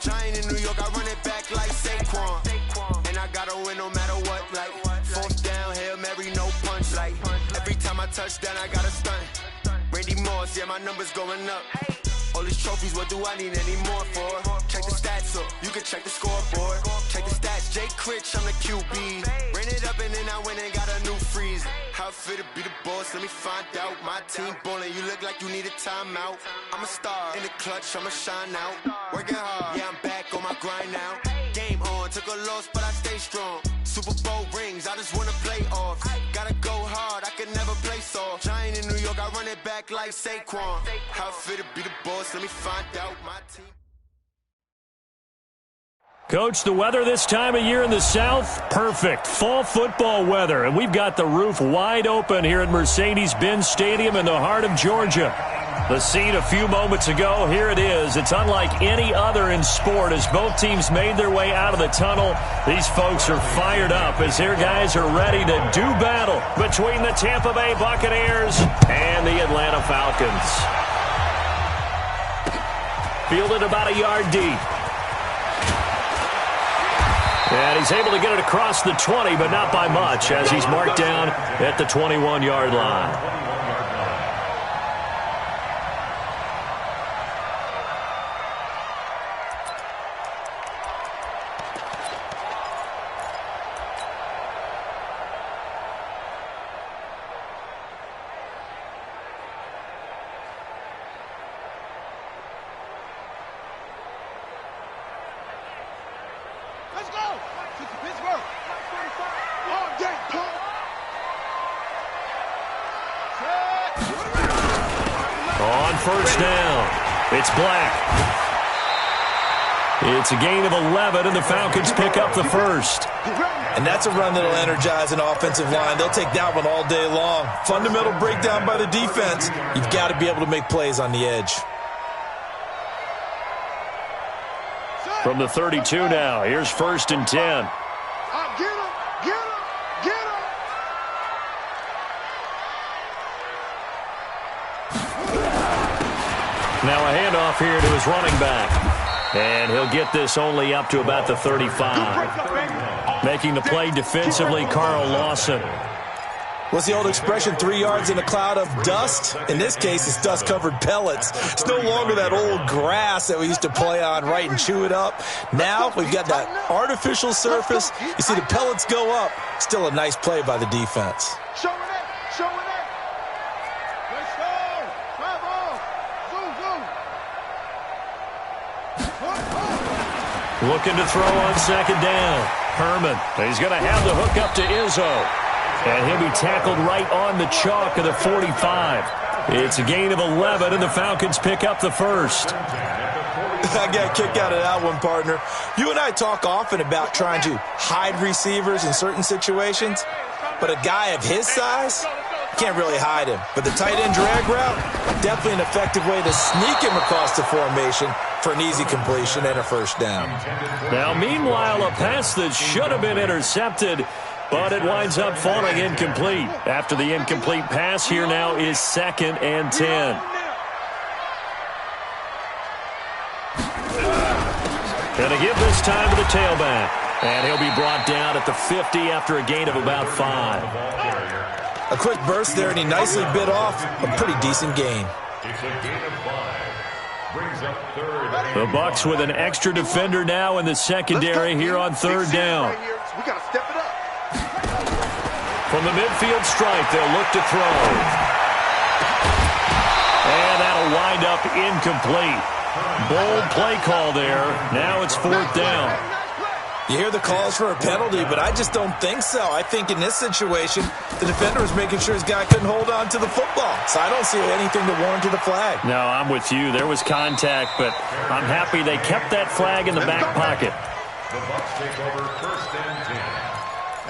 Giant in New York, I run it back like Saquon. And I gotta win no matter what, like fourth down, Hail Mary, no punch. Like every time I touch down, I gotta stunt. Randy Moss, yeah, my numbers going up. All these trophies, what do I need any more for? Check the stats up, you can check the scoreboard. Check the stats, Jay Critch, I'm the QB. Ran it up and then I went and got a new freeze. How it feel to be the boss, let me find out. My team ballin', you look like you need a timeout. I'm a star, in the clutch, I'ma shine out. Working hard, yeah, I'm back on my grind now. Game on, took a loss, but I stay strong. Super Bowl rings, I just wanna play off. Gotta go hard, I can never play soft. Giant in New York, I run it back like Saquon. How it feel to be the boss, let me find out. My team. Coach, the weather this time of year in the South, perfect. Fall football weather, and we've got the roof wide open here at Mercedes-Benz Stadium in the heart of Georgia. The scene a few moments ago, here it is. It's unlike any other in sport as both teams made their way out of the tunnel. These folks are fired up as their guys are ready to do battle between the Tampa Bay Buccaneers and the Atlanta Falcons. Fielded about a yard deep. And he's able to get it across the 20, but not by much as he's marked down at the 21-yard line. First down. It's Black. It's a gain of 11, and the Falcons pick up the first. And that's a run that'll energize an offensive line. They'll take that one all day long. Fundamental breakdown by the defense. You've got to be able to make plays on the edge. From the 32 now, here's 1st and 10. Now a handoff here to his running back. And he'll get this only up to about the 35. Making the play defensively, Carl Lawson. What's the old expression, 3 yards in a cloud of dust? In this case, it's dust-covered pellets. It's no longer that old grass that we used to play on, right, and chew it up. Now we've got that artificial surface. You see the pellets go up. Still a nice play by the defense. Looking to throw on 2nd down. Herman. He's going to have the hook up to Izzo. And he'll be tackled right on the chalk of the 45. It's a gain of 11, and the Falcons pick up the first. I got a kick out of that one, partner. You and I talk often about trying to hide receivers in certain situations, but a guy of his size, can't really hide him. But the tight end drag route, definitely an effective way to sneak him across the formation for an easy completion and a first down. Now, meanwhile, a pass that should have been intercepted, but it winds up falling incomplete. After the incomplete pass, here now is 2nd and 10. Going to give this time to the tailback. And he'll be brought down at the 50 after a gain of about 5. A quick burst there, and he nicely bit off a pretty decent gain. The Bucs with an extra defender now in the secondary here on 3rd down. We got to step it up. From the midfield stripe, they'll look to throw. And that'll wind up incomplete. Bold play call there. Now it's 4th down. You hear the calls for a penalty, but I just don't think so. I think in this situation, the defender was making sure his guy couldn't hold on to the football. So I don't see anything to warrant the flag. No, I'm with you. There was contact, but I'm happy they kept that flag in the back pocket. The Bucs take over 1st and 10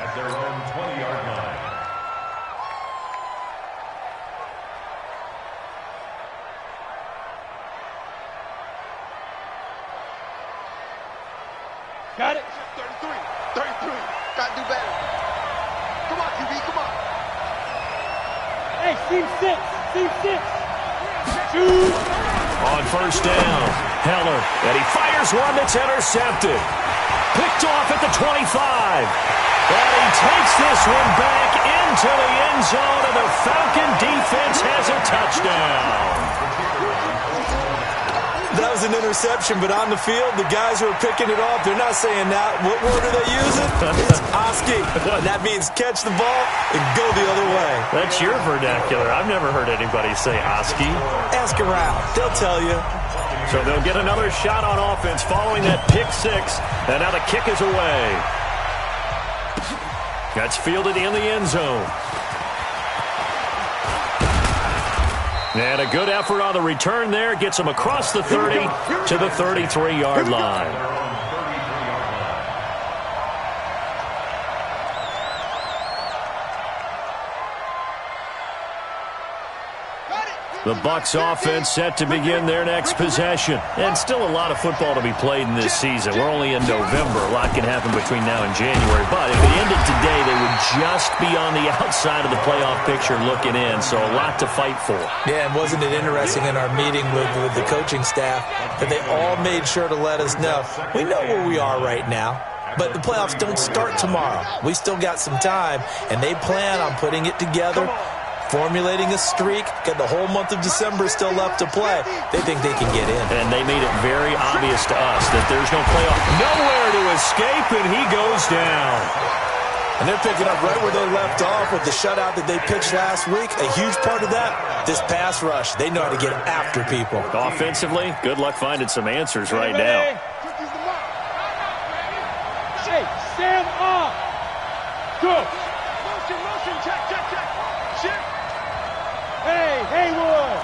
at their own 20-yard line. Got it. 33. Got to do better. Come on, QB, come on. Hey, seam 6. Shoot. On first down, Heller, and he fires one that's intercepted. Picked off at the 25. And he takes this one back into the end zone, and the Falcon defense has a touchdown. That was an interception, but on the field, the guys who are picking it off, they're not saying that. What word are they using? It's Oski. That means catch the ball and go the other way. That's your vernacular. I've never heard anybody say Oski. Ask around. They'll tell you. So they'll get another shot on offense following that pick six. And now the kick is away. That's fielded in the end zone. And a good effort on the return there. Gets him across the 30 to the 33-yard line. The Bucs offense set to begin their next possession. And still a lot of football to be played in this season. We're only in November. A lot can happen between now and January. But if it ended today, they would just be on the outside of the playoff picture looking in. So a lot to fight for. Yeah, and wasn't it interesting in our meeting with the coaching staff that they all made sure to let us know, we know where we are right now. But the playoffs don't start tomorrow. We still got some time, and they plan on putting it together, formulating a streak. Got the whole month of December still left to play. They think they can get in. And they made it very obvious to us that there's no playoff. Nowhere to escape, and he goes down. And they're picking up right where they left off with the shutout that they pitched last week. A huge part of that, this pass rush. They know how to get after people. Offensively, good luck finding some answers right now. Hey, stand up. Good. Motion, check. Hey, Haywood.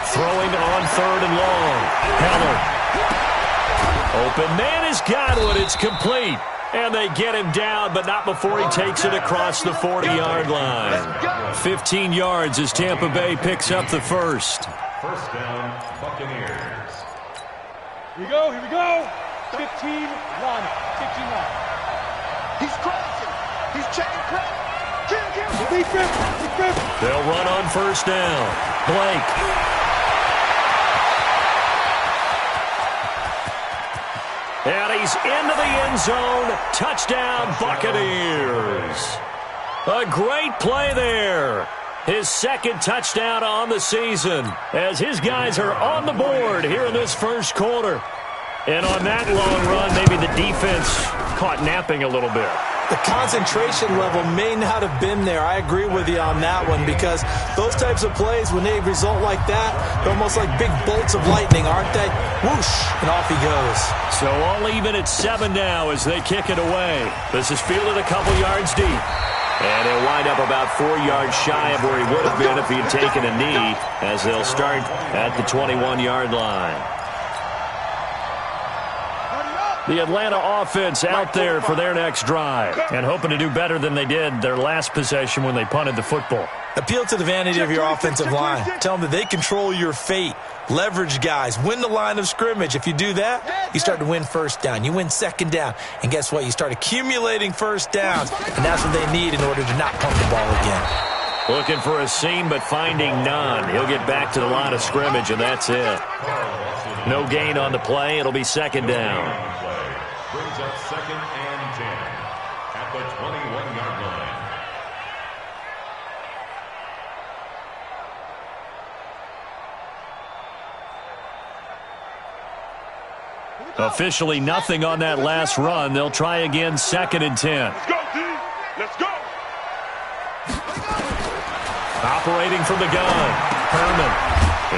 Throwing on third and long. Heller. Open man has got one. It's complete. And they get him down, but not before he takes it across the 40-yard line. 15 yards as Tampa Bay picks up the first. First down, Buccaneers. Here we go. 15-1. He's crossing. He's checking crack. They'll run on first down. Blake. And he's into the end zone. Touchdown, Buccaneers. A great play there. His second touchdown on the season as his guys are on the board here in this first quarter. And on that long run, maybe the defense caught napping a little bit. The concentration level may not have been there. I agree with you on that one because those types of plays, when they result like that, they're almost like big bolts of lightning, aren't they? Whoosh, and off he goes. So all even at 7 now as they kick it away. This is fielded a couple yards deep. And he'll wind up about 4 yards shy of where he would have been if he had taken a knee as they'll start at the 21-yard line. The Atlanta offense out there for their next drive and hoping to do better than they did their last possession when they punted the football. Appeal to the vanity of your offensive line. Tell them that they control your fate. Leverage guys. Win the line of scrimmage. If you do that, you start to win first down. You win second down. And guess what? You start accumulating first downs. And that's what they need in order to not pump the ball again. Looking for a seam, but finding none. He'll get back to the line of scrimmage, and that's it. No gain on the play. It'll be second down. Brings up 2nd and 10 at the 21-yard line. Officially nothing on that last run. They'll try again 2nd and 10. Let's go, D. Let's go. Operating from the gun. Herman.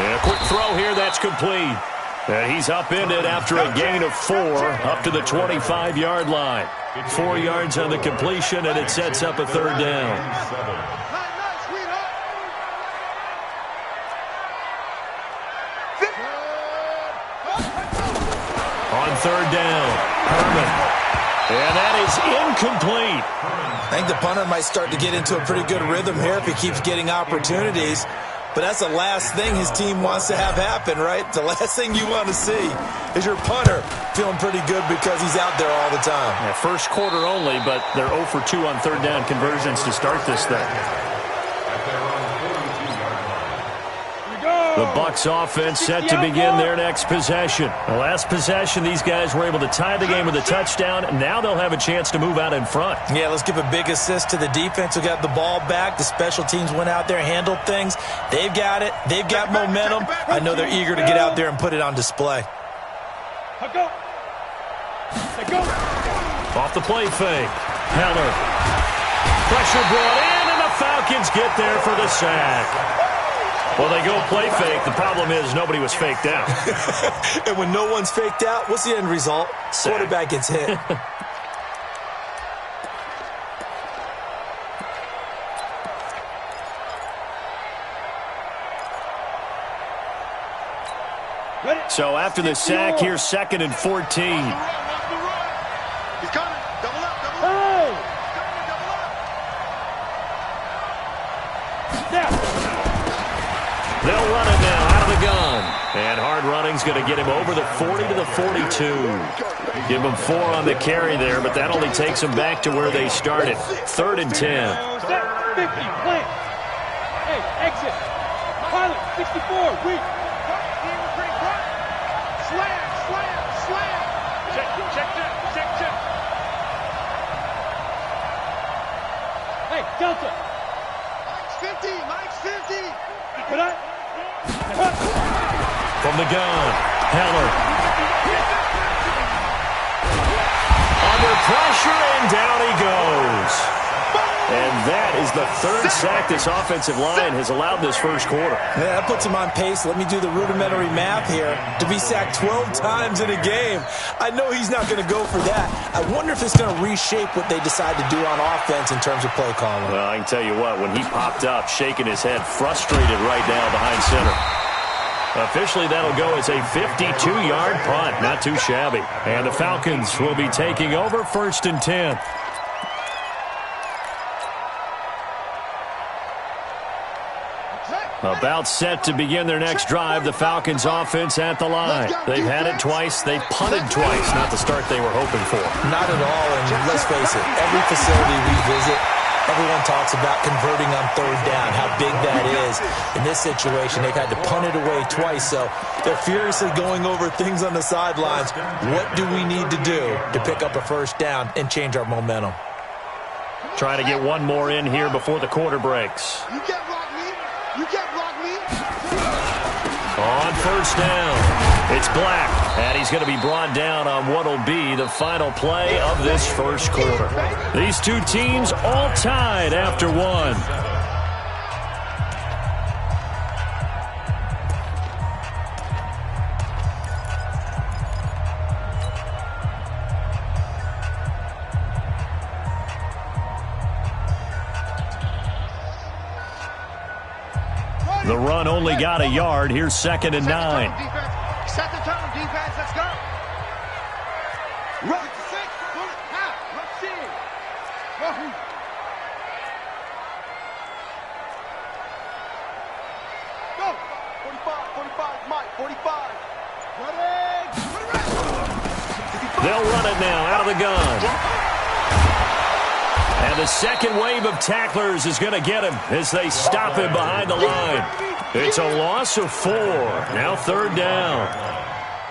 And a quick throw here. That's complete. And he's upended after a gain of 4 up to the 25-yard line. 4 yards on the completion, and it sets up a third down. On third down, Herman. And that is incomplete. I think the punter might start to get into a pretty good rhythm here if he keeps getting opportunities. But that's the last thing his team wants to have happen, right? The last thing you want to see is your punter feeling pretty good because he's out there all the time. Yeah, first quarter only, but they're 0 for 2 on third down conversions to start this thing. The Bucs offense set to begin their next possession. The last possession, these guys were able to tie the game with a touchdown. Now they'll have a chance to move out in front. Yeah, let's give a big assist to the defense who got the ball back. The special teams went out there, handled things. They've got it. They've got momentum. I know they're eager to get out there and put it on display. Off the play fake. Heller. Pressure brought in, and the Falcons get there for the sack. Well, they go play fake. The problem is nobody was faked out. And when no one's faked out, what's the end result? Sack. Quarterback gets hit. So after the sack, here's 2nd and 14. He's coming. Double up, double up. They'll run it now out of the gun. And hard running's going to get him over the 40 to the 42. Give him 4 on the carry there, but that only takes them back to where they started. 3rd and 10. 50, plant. Hey, exit. Pilot, 64, weak. Slam. Check. Hey, Delta. Mike's 50. Put up. From the gun, Heller. Under pressure, and down he goes. And that is the 3rd sack this offensive line has allowed this first quarter. Yeah, that puts him on pace. Let me do the rudimentary math here. To be sacked 12 times in a game. I know he's not going to go for that. I wonder if it's going to reshape what they decide to do on offense in terms of play calling. Well, I can tell you what, when he popped up, shaking his head, frustrated right now behind center. Officially, that'll go as a 52-yard punt. Not too shabby. And the Falcons will be taking over 1st and 10. About set to begin their next drive, the Falcons offense at the line. They've had it twice. They've punted twice. Not the start they were hoping for. Not at all, and let's face it, every facility we visit, everyone talks about converting on 3rd down, how big that is. In this situation, they've had to punt it away twice, so they're furiously going over things on the sidelines. What do we need to do to pick up a 1st down and change our momentum? Try to get one more in here before the quarter breaks. You can't block me. On 1st down, it's Black, and he's going to be brought down on what will be the final play of this first quarter. These two teams all tied after 1. The run only got a yard. Here's 2nd and 9. Set the tone, defense. Let's go. Run. Go. 45, Mike, 45. They'll run it now out of the gun. And the second wave of tacklers is going to get him as they stop him behind the line. It's a loss of 4. Now 3rd down.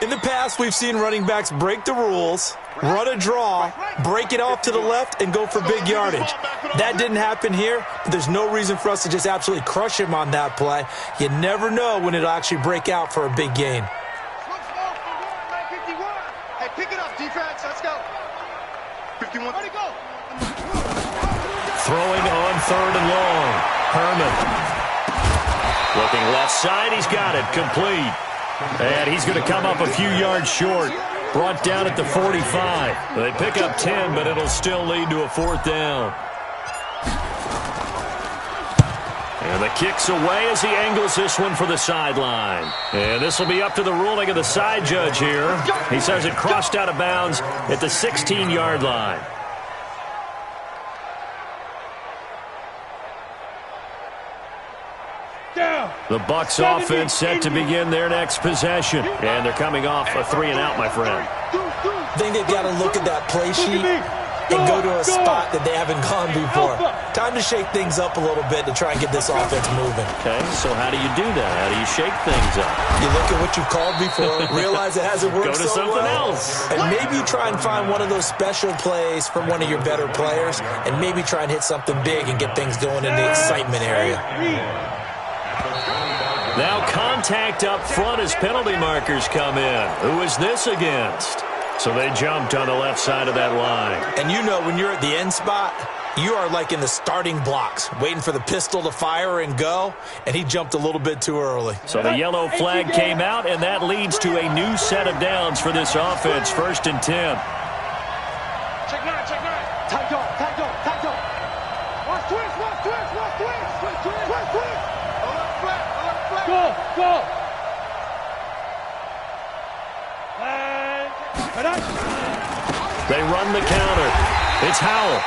In the past, we've seen running backs break the rules, run a draw, break it off to the left, and go for big yardage. That didn't happen here, but there's no reason for us to just absolutely crush him on that play. You never know when it'll actually break out for a big gain. Hey, pick it up, defense. Let's go. 51. Ready, go. Throwing on 3rd and long. Herman. Looking left side. He's got it. Complete. And he's going to come up a few yards short. Brought down at the 45. They pick up 10, but it'll still lead to a 4th down. And the kick's away as he angles this one for the sideline. And this will be up to the ruling of the side judge here. He says it crossed out of bounds at the 16-yard line. The Bucs offense set to begin their next possession. And they're coming off a 3-and-out, my friend. I think they've got to look at that play sheet and go to a spot that they haven't gone before. Time to shake things up a little bit to try and get this offense moving. Okay, so how do you do that? How do you shake things up? You look at what you've called before, realize it hasn't worked Go to so something well, else. and maybe you try and find one of those special plays from one of your better players, and maybe try and hit something big and get things going in the excitement area. Now contact up front as penalty markers come in. Who is this against? So they jumped on the left side of that line. And you know when you're at the end spot, you are like in the starting blocks, waiting for the pistol to fire and go, and he jumped a little bit too early. So the yellow flag came out, and that leads to a new set of downs for this offense. 1st and 10. Check 9, check 9. Tight dog, tight dog, tight dog. Watch twist, watch twist, watch twist. Twist, twist, twist, twist. Go, go. They run the counter. It's Howell.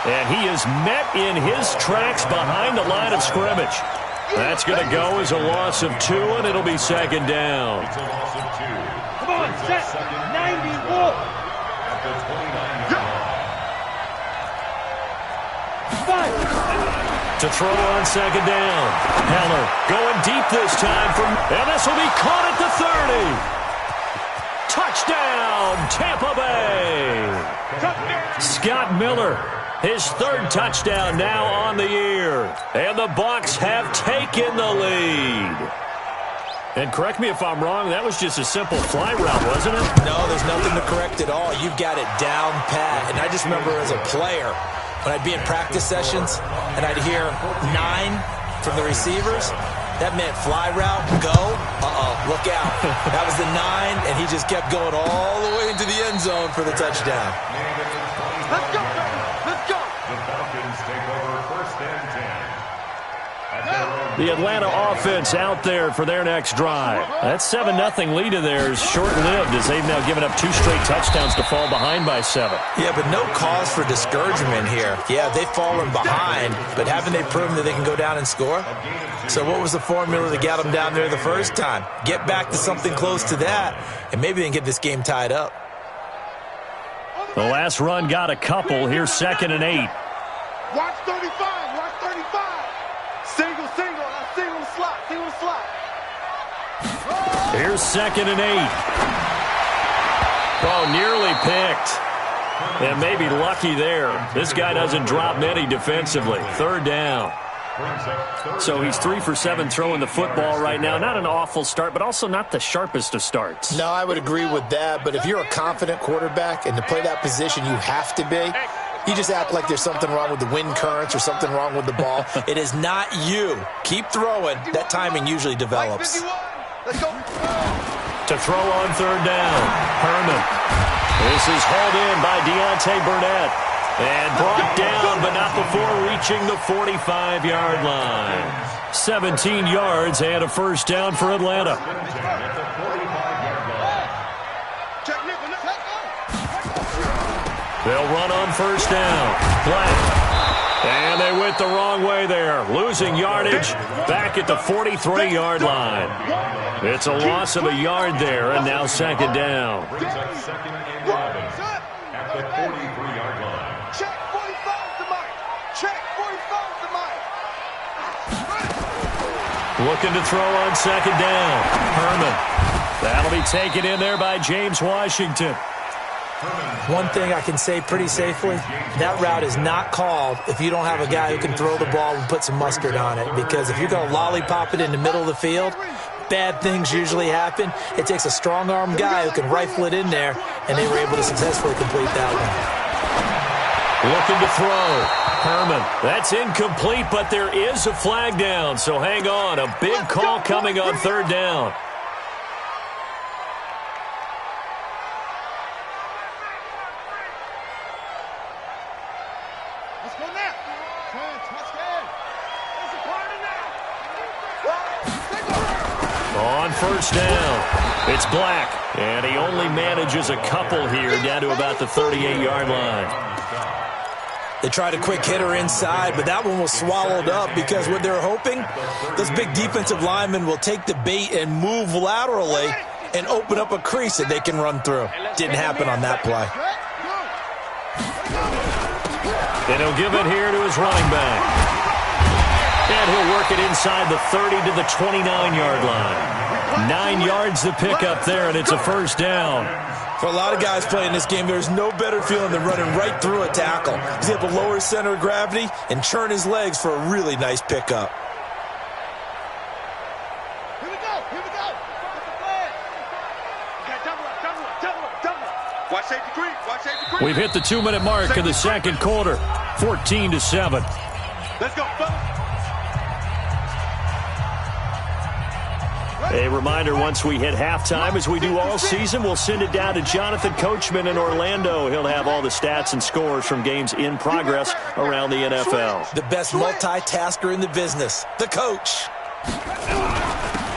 And he is met in his tracks behind the line of scrimmage. That's going to go as a loss of 2, and it'll be 2nd down. It's a loss of 2. Come on, set. 90, wolf. At the 29-yard line. 5. To throw on 2nd down. Heller going deep this time. And this will be caught at the 30. Touchdown, Tampa Bay. Scott Miller, his 3rd touchdown now on the year. And the Bucs have taken the lead. And correct me if I'm wrong, that was just a simple fly route, wasn't it? No, there's nothing to correct at all. You've got it down pat. And I just remember as a player, when I'd be in practice sessions and I'd hear 9 from the receivers, that meant fly route, go, look out. That was the 9, and he just kept going all the way into the end zone for the touchdown. Let's go, baby. Let's go. The Falcons take over 1st and 10. At their own The Atlanta offense out there for their next drive. That 7-0 lead of theirs short-lived as they've now given up 2 straight touchdowns to fall behind by 7. Yeah, but no cause for discouragement here. Yeah, they've fallen behind, but haven't they proven that they can go down and score? So what was the formula that got them down there the first time? Get back to something close to that, and maybe they can get this game tied up. The last run got a couple. Here's 2nd and 8. Watch 35. Watch 35. Single, single. I single the slot. Single the slot. Here's 2nd and 8. Oh, nearly picked. And maybe lucky there. This guy doesn't drop many defensively. 3rd down. So he's 3 for 7 throwing the football right now. Not an awful start, but also not the sharpest of starts. No, I would agree with that. But if you're a confident quarterback and to play that position you have to be, you just act like there's something wrong with the wind currents or something wrong with the ball. It is not you. Keep throwing. That timing usually develops. Let's go. To throw on 3rd down, Herman. This is hauled in by Deontay Burnett. And brought down, but not before reaching the 45-yard line. 17 yards and a 1st down for Atlanta. They'll run on 1st down. Black. And they went the wrong way there. Losing yardage back at the 43-yard line. It's a loss of a yard there, and now 2nd down. Brings up 2nd and 11 at the 43-yard line. Check 45 to Mike. Check 45 to Mike. Looking to throw on 2nd down. Herman. That'll be taken in there by James Washington. One thing I can say pretty safely, that route is not called if you don't have a guy who can throw the ball and put some mustard on it. Because if you're going to lollipop it in the middle of the field, bad things usually happen. It takes a strong-arm guy who can rifle it in there, and they were able to successfully complete that one. Looking to throw. Herman. That's incomplete, but there is a flag down, so hang on. A big call coming on 3rd down. Let's go now. On 1st down, it's Black, and he only manages a couple here down to about the 38-yard line. They tried a quick hitter inside, but that one was swallowed up because what they're hoping, those big defensive linemen will take the bait and move laterally and open up a crease that they can run through. Didn't happen on that play. And he'll give it here to his running back. And he'll work it inside the 30 to the 29-yard line. 9 yards to pick up there, and it's a first down. For a lot of guys playing this game, there's no better feeling than running right through a tackle. He's able to lower his center of gravity and churn his legs for a really nice pickup. Here we go. Here we go. What's the plan? Okay, double up. Watch safety creep. Watch safety creep. We've hit the 2-minute mark in the second quarter. 14-7. Let's go, fellas. A reminder, once we hit halftime, as we do all season, we'll send it down to Jonathan Coachman in Orlando. He'll have all the stats and scores from games in progress around the NFL. The best multitasker in the business, the coach.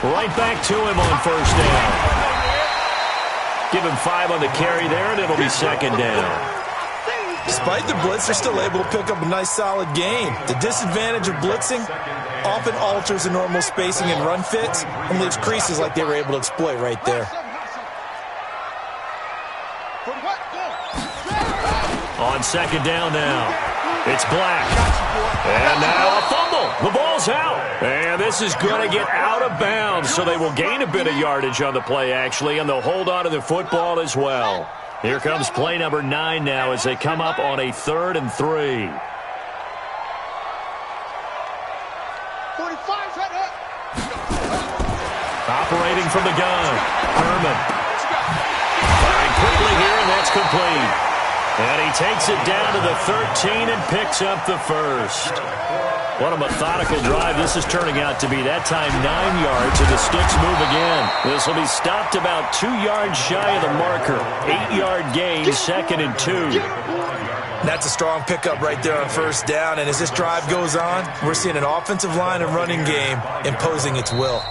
Right back to him on first down. Give him 5 on the carry there, and it'll be second down. Despite the blitz, they're still able to pick up a nice, solid game. The disadvantage of blitzing often alters the normal spacing and run fits and leaves creases like they were able to exploit right there. On second down now, it's Black. And now a fumble. The ball's out. And this is going to get out of bounds, so they will gain a bit of yardage on the play, actually, and they'll hold on to the football as well. Here comes play number 9 now as they come up on a 3rd and 3. 45's right up. Operating from the gun, Herman. Firing quickly here, and that's complete. And he takes it down to the 13 and picks up the first. What a methodical drive this is turning out to be. That time 9 yards, and the sticks move again. This will be stopped about 2 yards shy of the marker. 8-yard gain, 2nd and 2. That's a strong pickup right there on first down, and as this drive goes on, we're seeing an offensive line and running game imposing its will.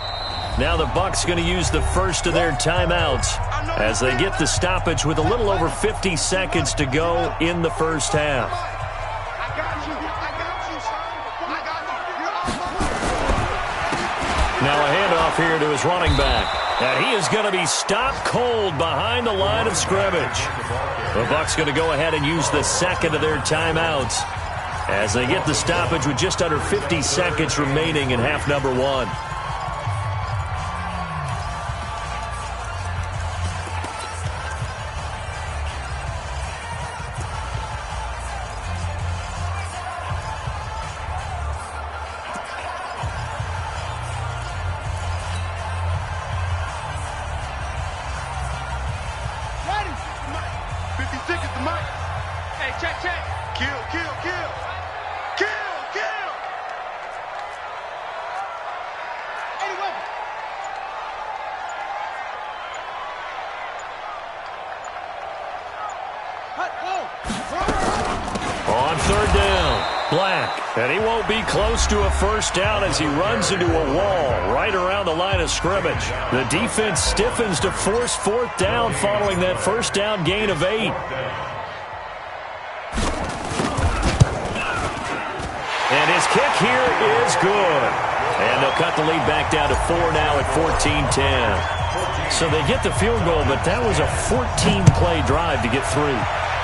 Now the Bucs going to use the first of their timeouts as they get the stoppage with a little over 50 seconds to go in the first half. Now a handoff here to his running back. And he is going to be stopped cold behind the line of scrimmage. The Bucs going to go ahead and use the second of their timeouts as they get the stoppage with just under 50 seconds remaining in half number 1. On third down, Black. And he won't be close to a first down as he runs into a wall right around the line of scrimmage. The defense stiffens to force 4th down following that first down gain of 8. And his kick here is good. And they'll cut the lead back down to 4 now at 14-10. So they get the field goal, but that was a 14-play drive to get 3.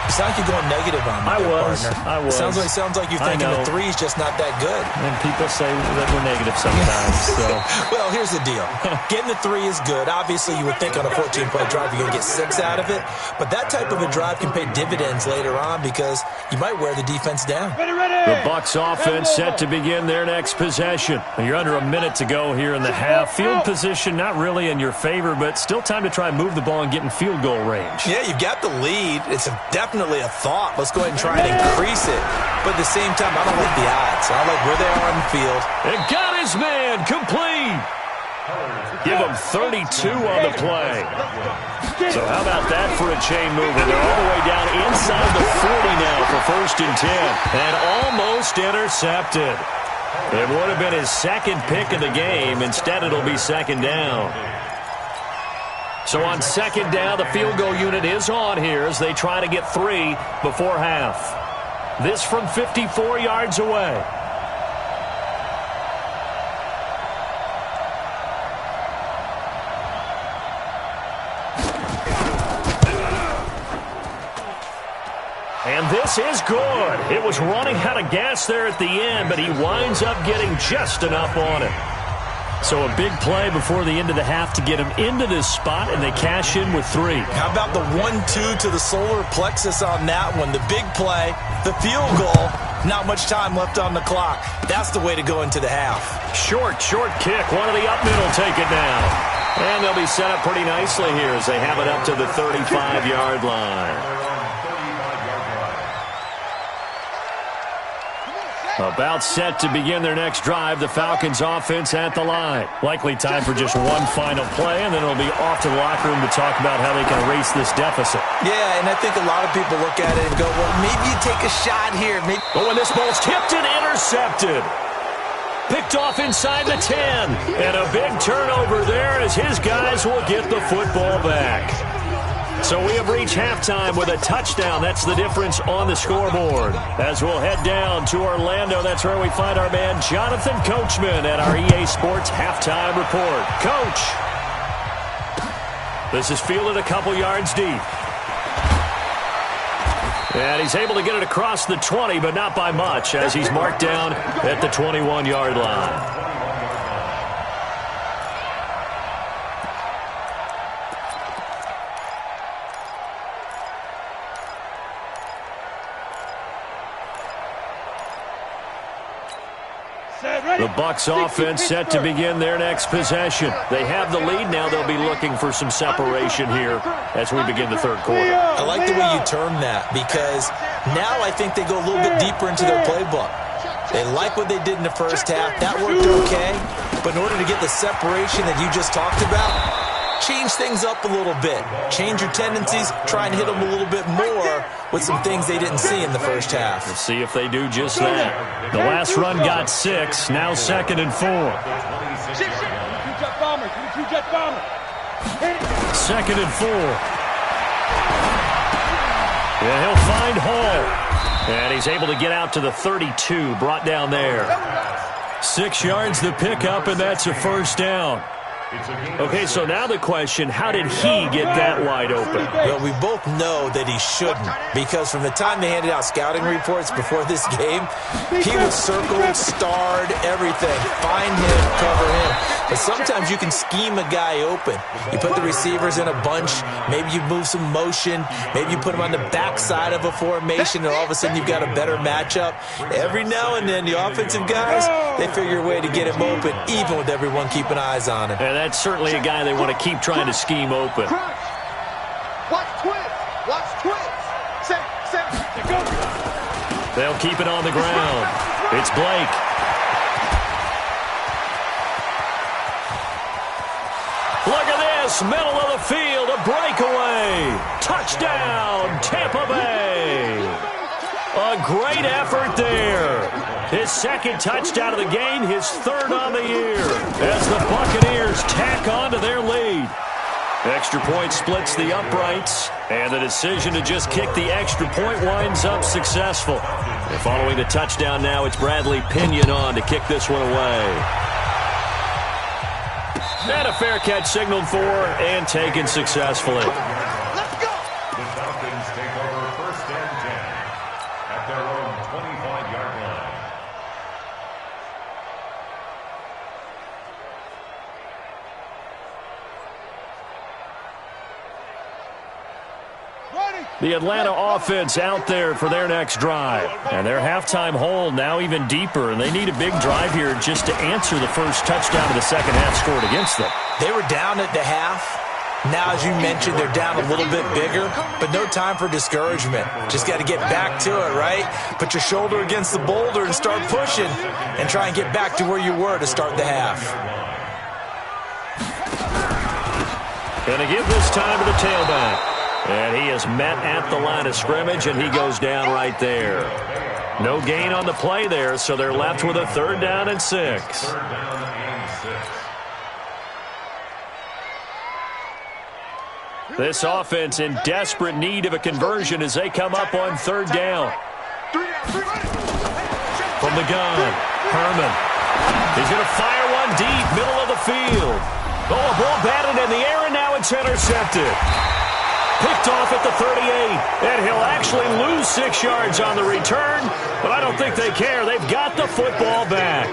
You sound like you're going negative on me, I was. Sounds like you're thinking the 3's just not that good. And people say that we're negative sometimes. So. Well, here's the deal. Getting the 3 is good. Obviously, you would think on a 14-play drive you're going to get 6 out of it. But that type of a drive can pay dividends later on because you might wear the defense down. The Bucs offense set to begin their next possession. You're under a minute to go here in the half. Field position not really in your favor, but still time to try and move the ball and get in field goal range. Yeah, you've got the lead. It's definitely a thought. Let's go ahead and try and increase it. But at the same time, I don't like the odds. I don't like where they are on the field. And got his man complete. Give him 32 on the play. So how about that for a chain mover? They're all the way down inside the 40 now for 1st and 10. And almost intercepted. It would have been his 2nd pick of the game. Instead, it'll be 2nd down. So on 2nd down, the field goal unit is on here as they try to get 3 before half. This from 54 yards away. And this is good. It was running out of gas there at the end, but he winds up getting just enough on it. So a big play before the end of the half to get him into this spot, and they cash in with 3. How about the 1-2 to the solar plexus on that one? The big play, the field goal, not much time left on the clock. That's the way to go into the half. Short kick. One of the up middle take it down. And they'll be set up pretty nicely here as they have it up to the 35-yard line. About set to begin their next drive, the Falcons offense at the line. Likely time for just one final play, and then it'll be off to the locker room to talk about how they can erase this deficit. Yeah, and I think a lot of people look at it and go, well, maybe you take a shot here. Maybe. But when this ball's tipped and intercepted. Picked off inside the 10. And a big turnover there as his guys will get the football back. So we have reached halftime with a touchdown. That's the difference on the scoreboard. As we'll head down to Orlando, that's where we find our man Jonathan Coachman at our EA Sports Halftime Report. Coach, this is fielded a couple yards deep. And he's able to get it across the 20, but not by much, as he's marked down at the 21-yard line. The Bucs offense set to begin their next possession. They have the lead. Now they'll be looking for some separation here as we begin the third quarter. I like the way you term that, because now I think they go a little bit deeper into their playbook. They like what they did in the first half. That worked okay. But in order to get the separation that you just talked about, change things up a little bit. Change your tendencies. Try and hit them a little bit more with some things they didn't see in the first half. Let's see if they do just that. The last run got 6. Now 2nd and 4. 2nd and 4. Yeah, he'll find Hall. And he's able to get out to the 32. Brought down there. 6 yards the pickup, and that's a first down. Okay, so now the question, how did he get that wide open? Well, we both know that he shouldn't, because from the time they handed out scouting reports before this game, he was circled, starred, everything. Find him, cover him. But sometimes you can scheme a guy open. You put the receivers in a bunch. Maybe you move some motion. Maybe you put them on the backside of a formation, and all of a sudden you've got a better matchup. Every now and then, the offensive guys, they figure a way to get him open, even with everyone keeping eyes on him. And that's certainly a guy they want to keep trying to scheme open. Watch twist. Watch twist. They'll keep it on the ground. It's Blake. Look at this, middle of the field, a breakaway. Touchdown, Tampa Bay. A great effort there. His 2nd touchdown of the game, his 3rd on the year, as the Buccaneers tack on to their lead. Extra point splits the uprights, and the decision to just kick the extra point winds up successful. And following the touchdown now, it's Bradley Pinion on to kick this one away. And a fair catch signaled for and taken successfully. Let's go. The Falcons take over 1st and 10 at their own 25-yard line. The Atlanta offense out there for their next drive. And their halftime hole now even deeper, and they need a big drive here just to answer the first touchdown of the second half scored against them. They were down at the half. Now, as you mentioned, they're down a little bit bigger, but no time for discouragement. Just got to get back to it, right? Put your shoulder against the boulder and start pushing and try and get back to where you were to start the half. Going to give this time to the tailback. And he is met at the line of scrimmage, and he goes down right there. No gain on the play there, so they're left with a 3rd down and 6. 3rd down and 6. This offense in desperate need of a conversion as they come up on 3rd down. From the gun, Herman. He's going to fire one deep, middle of the field. Oh, a ball batted in the air, and now it's intercepted. Picked off at the 38, and he'll actually lose 6 yards on the return, but I don't think they care. They've got the football back.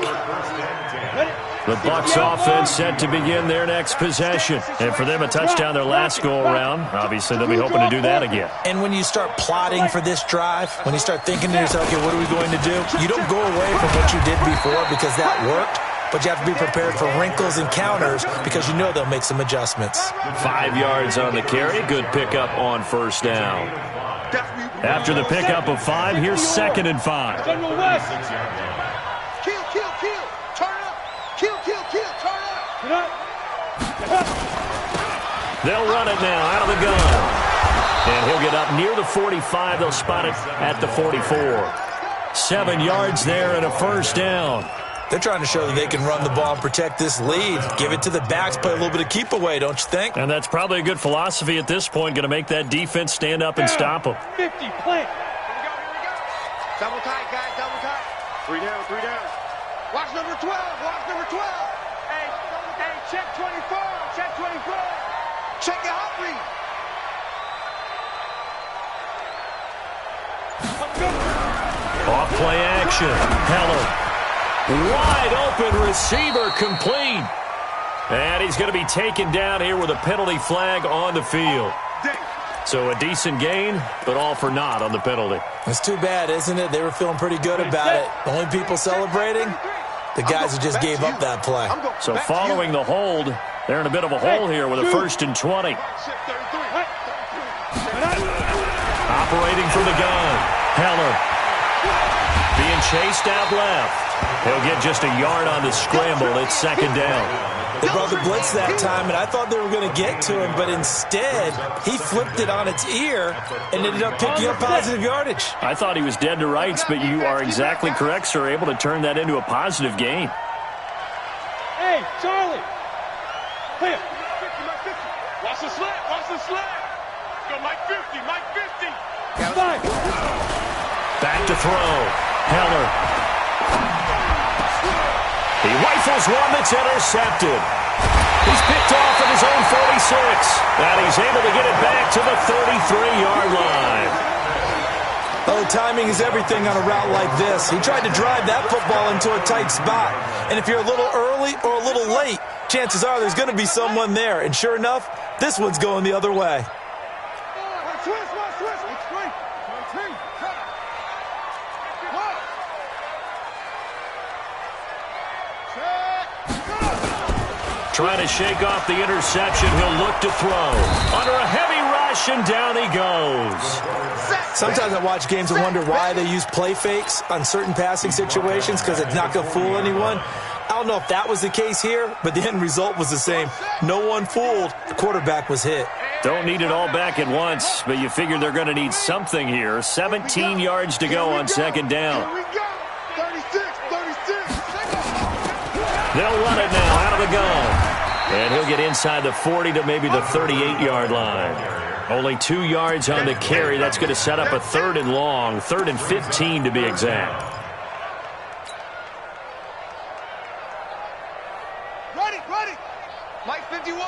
The Bucs offense set to begin their next possession. And for them, a touchdown their last go-around. Obviously, they'll be hoping to do that again. And when you start plotting for this drive, when you start thinking to yourself, okay, what are we going to do? You don't go away from what you did before because that worked. But you have to be prepared for wrinkles and counters because you know they'll make some adjustments. 5 yards on the carry. Good pickup on first down. After the pickup of 5, here's 2nd and 5. Kill, kill, kill. Turn up. Kill, kill, kill. Turn up. They'll run it now out of the gun. And he'll get up near the 45. They'll spot it at the 44. 7 yards there and a first down. They're trying to show that they can run the ball and protect this lead. Give it to the backs, play a little bit of keep away, don't you think? And that's probably a good philosophy at this point, going to make that defense stand up and stop them. 50, plant. Here we go. Double tight, guys, double tight. 3 down, 3 down. Watch number 12, watch number 12. Hey, check 24, check 24. Check your hot read. Off play action. Heller. Wide open receiver complete. And he's going to be taken down here with a penalty flag on the field. So a decent gain, but all for naught on the penalty. It's too bad, isn't it? They were feeling pretty good about it. The only people celebrating, the guys who just gave up that play. So following the hold, they're in a bit of a hole here with a 1st and 20. Operating from the gun. Heller. Being chased out left. He'll get just a yard on the scramble. It's 2nd down. They brought the blitz that time, and I thought they were going to get to him, but instead, he flipped it on its ear and ended up picking up positive yardage. I thought he was dead to rights, but you are exactly correct, sir. Able to turn that into a positive gain. Hey, Charlie. Here. 50, Mike 50. Watch the slant, watch the slant. Go, Mike 50, Mike 50. Back to throw. Heller. He rifles one that's intercepted. He's picked off at his own 46. And he's able to get it back to the 33-yard line. Oh, timing is everything on a route like this. He tried to drive that football into a tight spot. And if you're a little early or a little late, chances are there's going to be someone there. And sure enough, this one's going the other way. Trying to shake off the interception. He'll look to throw. Under a heavy rush, and down he goes. Sometimes I watch games and wonder why they use play fakes on certain passing situations because it's not going to fool anyone. I don't know if that was the case here, but the end result was the same. No one fooled. The quarterback was hit. Don't need it all back at once, but you figure they're going to need something here. 17 yards to go on 2nd down. Here we go. 36, 36. They'll run it now out of the gun. And he'll get inside the 40 to maybe the 38-yard line. Only 2 yards on the carry. That's going to set up a 3rd and long, 3rd and 15 to be exact. Ready, ready. Mike 51.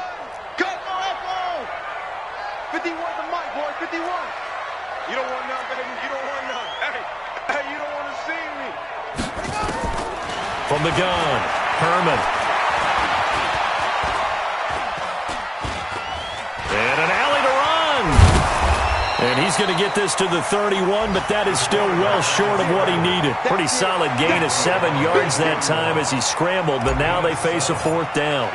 Go, Echo. 51 to Mike, boy, 51. You don't want none, baby. You don't want none. Hey, you don't want to see me. From the gun, Herman. And an alley to run. And he's going to get this to the 31, but that is still well short of what he needed. Pretty solid gain of 7 yards that time as he scrambled, but now they face a 4th down.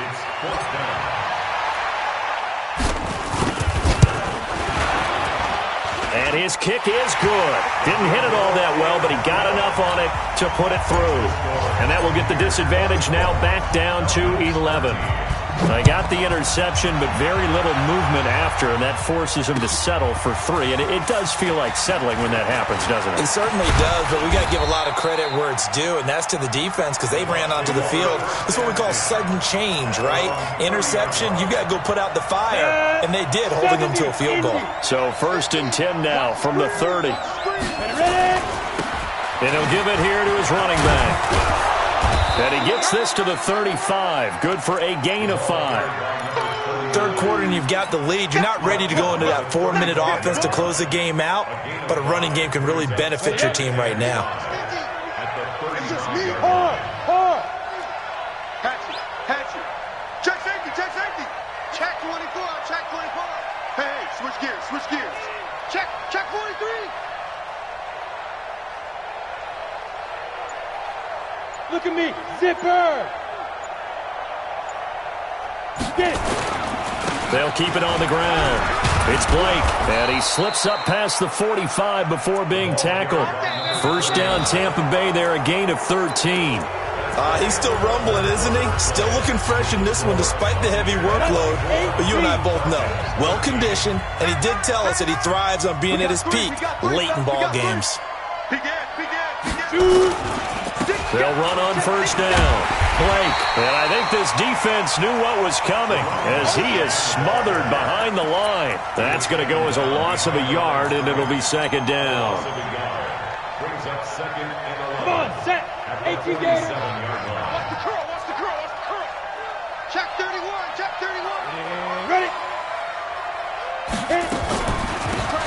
And his kick is good. Didn't hit it all that well, but he got enough on it to put it through. And that will get the disadvantage now back down to 11. They got the interception, but very little movement after, and that forces him to settle for 3. And it does feel like settling when that happens, doesn't it? It certainly does, but we got to give a lot of credit where it's due, and that's to the defense because they ran onto the field. That's what we call sudden change, right? Interception, you got to go put out the fire, and they did, holding them to a field goal. So 1st and 10 now from the 30. And he'll give it here to his running back. And he gets this to the 35. Good for a gain of 5. Third quarter and you've got the lead, you're not ready to go into that 4-minute offense to close the game out, but a running game can really benefit your team right now. Check safety, check safety. Check 24, check 24. Hey, switch gears, switch gears. Check 43. Look at me, zipper. Get it. They'll keep it on the ground. It's Blake, and he slips up past the 45 before being tackled. First down, Tampa Bay there, a gain of 13. He's still rumbling, isn't he? Still looking fresh in this one despite the heavy workload. But you and I both know, well-conditioned, and he did tell us that he thrives on being at his peak late in ball games. They'll run on first down. Blake, and I think this defense knew what was coming as he is smothered behind the line. That's going to go as a loss of a yard, and it'll be second down. Brings up second and 11. Come on, set. 18 games. Watch the curl, watch the curl, watch the curl. Check 31, check 31. Ready.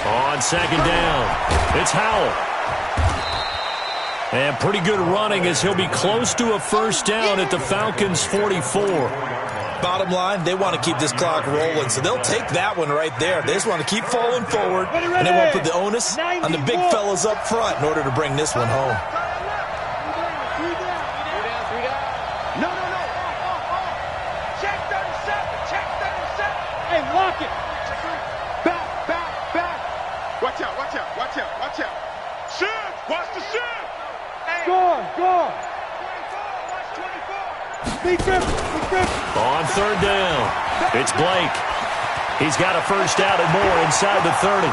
On second down, it's Howell. And pretty good running as he'll be close to a first down at the Falcons' 44. Bottom line, they want to keep this clock rolling, so they'll take that one right there. They just want to keep falling forward, and they won't put the onus on the big fellas up front in order to bring this one home. No. Check 37, check 37. Hey, lock it. Back. Watch out. Shift, watch the shift. Hey. Go. 24, watch 24. Big grip. On third down, it's Blake. He's got a first down and more inside the 30.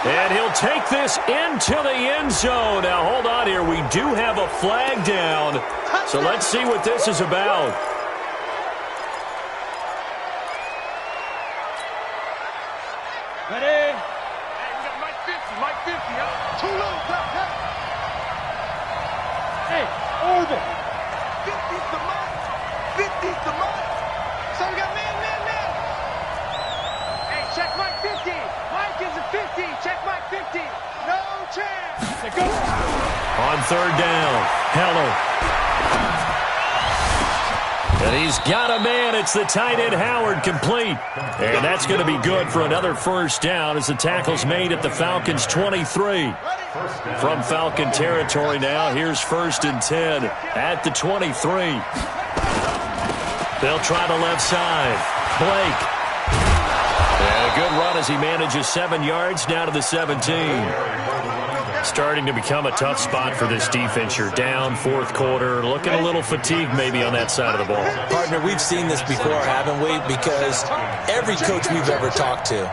And he'll take this into the end zone. Now, hold on here. We do have a flag down. So let's see what this is about. Ready. Hey, we got Mike 50, huh? Too low, Hey, over. 50's the mark. 50's the mark. So we got man. Hey, check Mike 50. Mike is a 50. Check Mike 50. No chance. Let's go. On third down, Heller. And he's got a man. It's the tight end, Howard, complete. And that's going to be good for another first down as the tackle's made at the Falcons' 23. From Falcon territory now, here's 1st and 10 at the 23. They'll try the left side. Blake. And a good run as he manages 7 yards down to the 17. Starting to become a tough spot for this defense. You're down, 4th quarter, looking a little fatigued maybe on that side of the ball. Partner, we've seen this before, haven't we? Because every coach we've ever talked to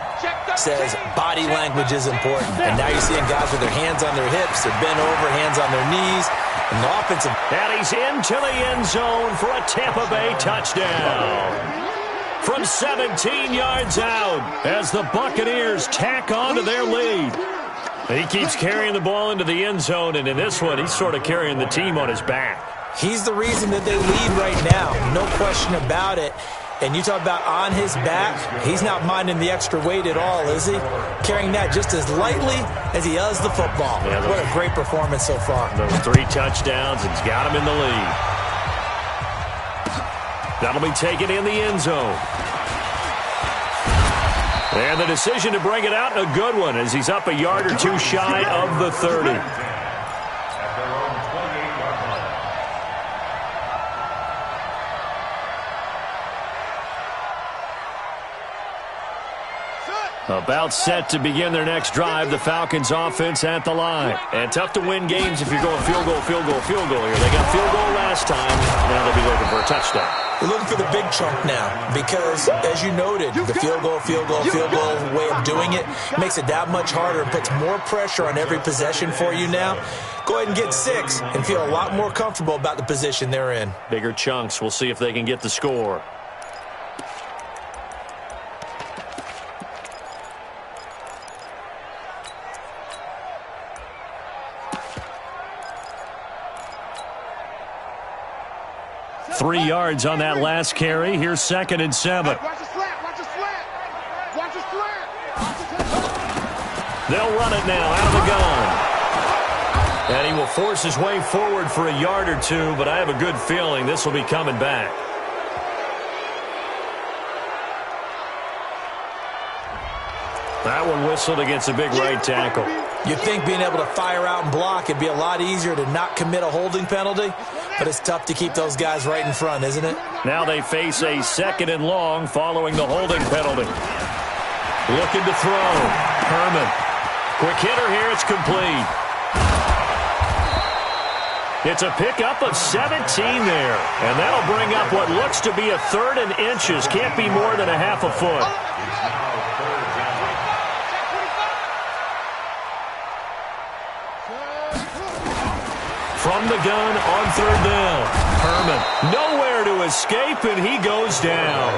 says body language is important. And now you're seeing guys with their hands on their hips, they're bent over, hands on their knees. And the offensive... And he's into the end zone for a Tampa Bay touchdown. From 17 yards out as the Buccaneers tack on to their lead. He keeps carrying the ball into the end zone, and in this one, he's sort of carrying the team on his back. He's the reason that they lead right now, no question about it. And you talk about on his back, he's not minding the extra weight at all, is he? Carrying that just as lightly as he does the football. Yeah, what a great performance so far. Those 3 touchdowns, it's got him in the lead. That'll be taken in the end zone. And the decision to bring it out, a good one, as he's up a yard or 2 shy of the 30. At their own 28-yard line. About set to begin their next drive, the Falcons offense at the line. And tough to win games if you're going field goal here. They got field goal last time. Now they'll be looking for a touchdown. We're looking for the big chunk now because, as you noted, the field goal way of doing it makes it that much harder and puts more pressure on every possession for you now. Go ahead and get 6 and feel a lot more comfortable about the position they're in. Bigger chunks. We'll see if they can get the score. $3 yards on that last carry. Here's 2nd and 7. Watch the slant. They'll run it now out of the gun. And he will force his way forward for a yard or two, but I have a good feeling this will be coming back. That one whistled against a big right tackle. You'd think being able to fire out and block it'd be a lot easier to not commit a holding penalty, but it's tough to keep those guys right in front, isn't it? Now they face a 2nd and long following the holding penalty. Looking to throw. Herman. Quick hitter here. It's complete. It's a pickup of 17 there. And that'll bring up what looks to be a 3rd and inches. Can't be more than a half a foot. From the gun on 3rd down. Herman nowhere to escape, and he goes down.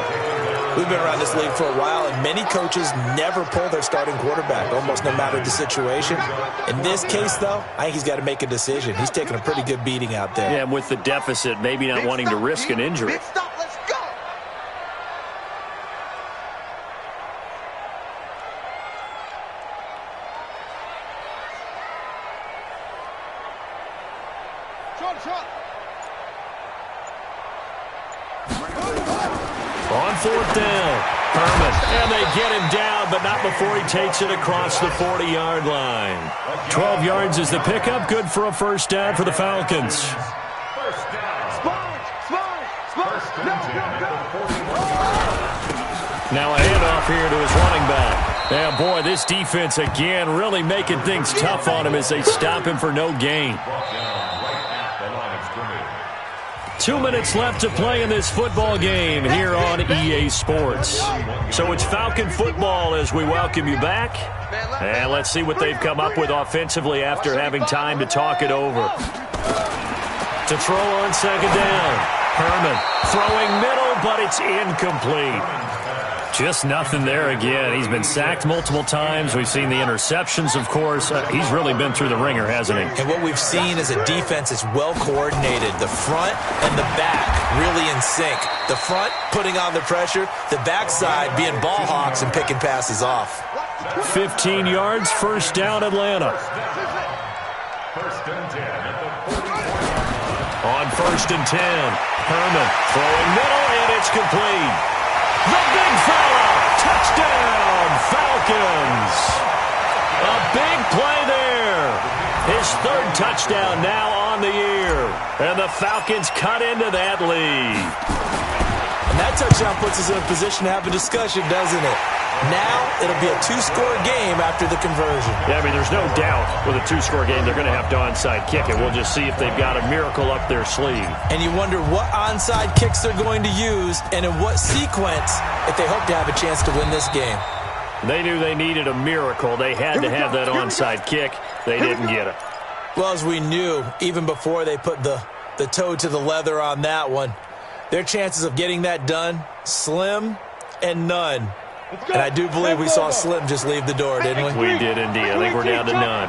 We've been around this league for a while, and many coaches never pull their starting quarterback, almost no matter the situation. In this case, though, I think he's got to make a decision. He's taking a pretty good beating out there. Yeah, and with the deficit, maybe not wanting to risk an injury. Let's go. Shot. On 4th down, Herman. And they get him down, but not before he takes it across the 40-yard line. 12 yards is the pickup. Good for a 1st down for the Falcons. Now a handoff here to his running back. Yeah, boy, this defense again really making things tough on him as they stop him for no gain. 2 minutes left to play in this football game here on EA Sports. So it's Falcon football as we welcome you back. And let's see what they've come up with offensively after having time to talk it over. To throw on 2nd down. Herman throwing middle, but it's incomplete. Just nothing there again. He's been sacked multiple times. We've seen the interceptions, of course. He's really been through the ringer, hasn't he? And what we've seen is a defense that's well coordinated. The front and the back really in sync. The front putting on the pressure, the backside being ball hawks and picking passes off. 15 yards, 1st down, Atlanta. 1st and 10 at the 40. On 1st and 10, Herman throwing middle, and it's complete. The big fella, touchdown, Falcons. A big play there. His 3rd touchdown now on the year. And the Falcons cut into that lead. And that touchdown puts us in a position to have a discussion, doesn't it? Now it'll be a 2-score game after the conversion. Yeah, I mean, there's no doubt with a 2-score game they're going to have to onside kick it. We'll just see if they've got a miracle up their sleeve. And you wonder what onside kicks they're going to use and in what sequence if they hope to have a chance to win this game. They knew they needed a miracle. They had to have that onside kick. They didn't get it. Well, as we knew, even before they put the toe to the leather on that one, their chances of getting that done, slim and none. And I do believe we saw Slim just leave the door, didn't we? We did indeed. I think we're down to none.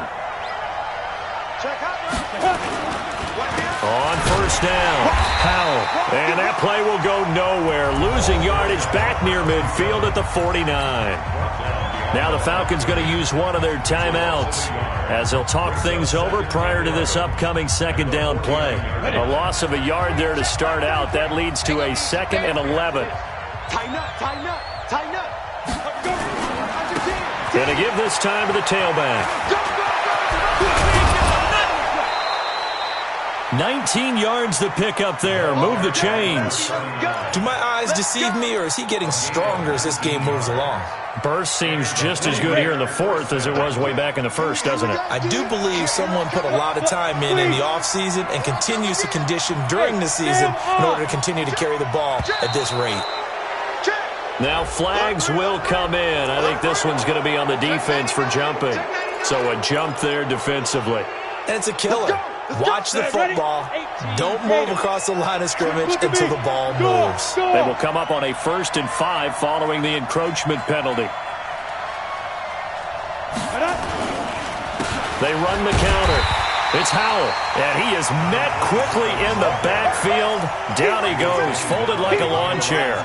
On 1st down, Howell. And that play will go nowhere. Losing yardage back near midfield at the 49. Now the Falcons going to use one of their timeouts as they'll talk things over prior to this upcoming 2nd down play. A loss of a yard there to start out. That leads to a 2nd and 11. Tighten up. Going to give this time to the tailback. 19 yards to pick up there. Move the chains. Do my eyes deceive me, or is he getting stronger as this game moves along? Burst seems just as good here in the 4th as it was way back in the 1st, doesn't it? I do believe someone put a lot of time in the offseason and continues to condition during the season in order to continue to carry the ball at this rate. Now flags will come in. I think this one's going to be on the defense for jumping. So a jump there defensively. And it's a killer. Watch the football. Don't move across the line of scrimmage until the ball moves. They will come up on a 1st and 5 following the encroachment penalty. They run the counter. It's Howell, and he is met quickly in the backfield. Down he goes, folded like a lawn chair.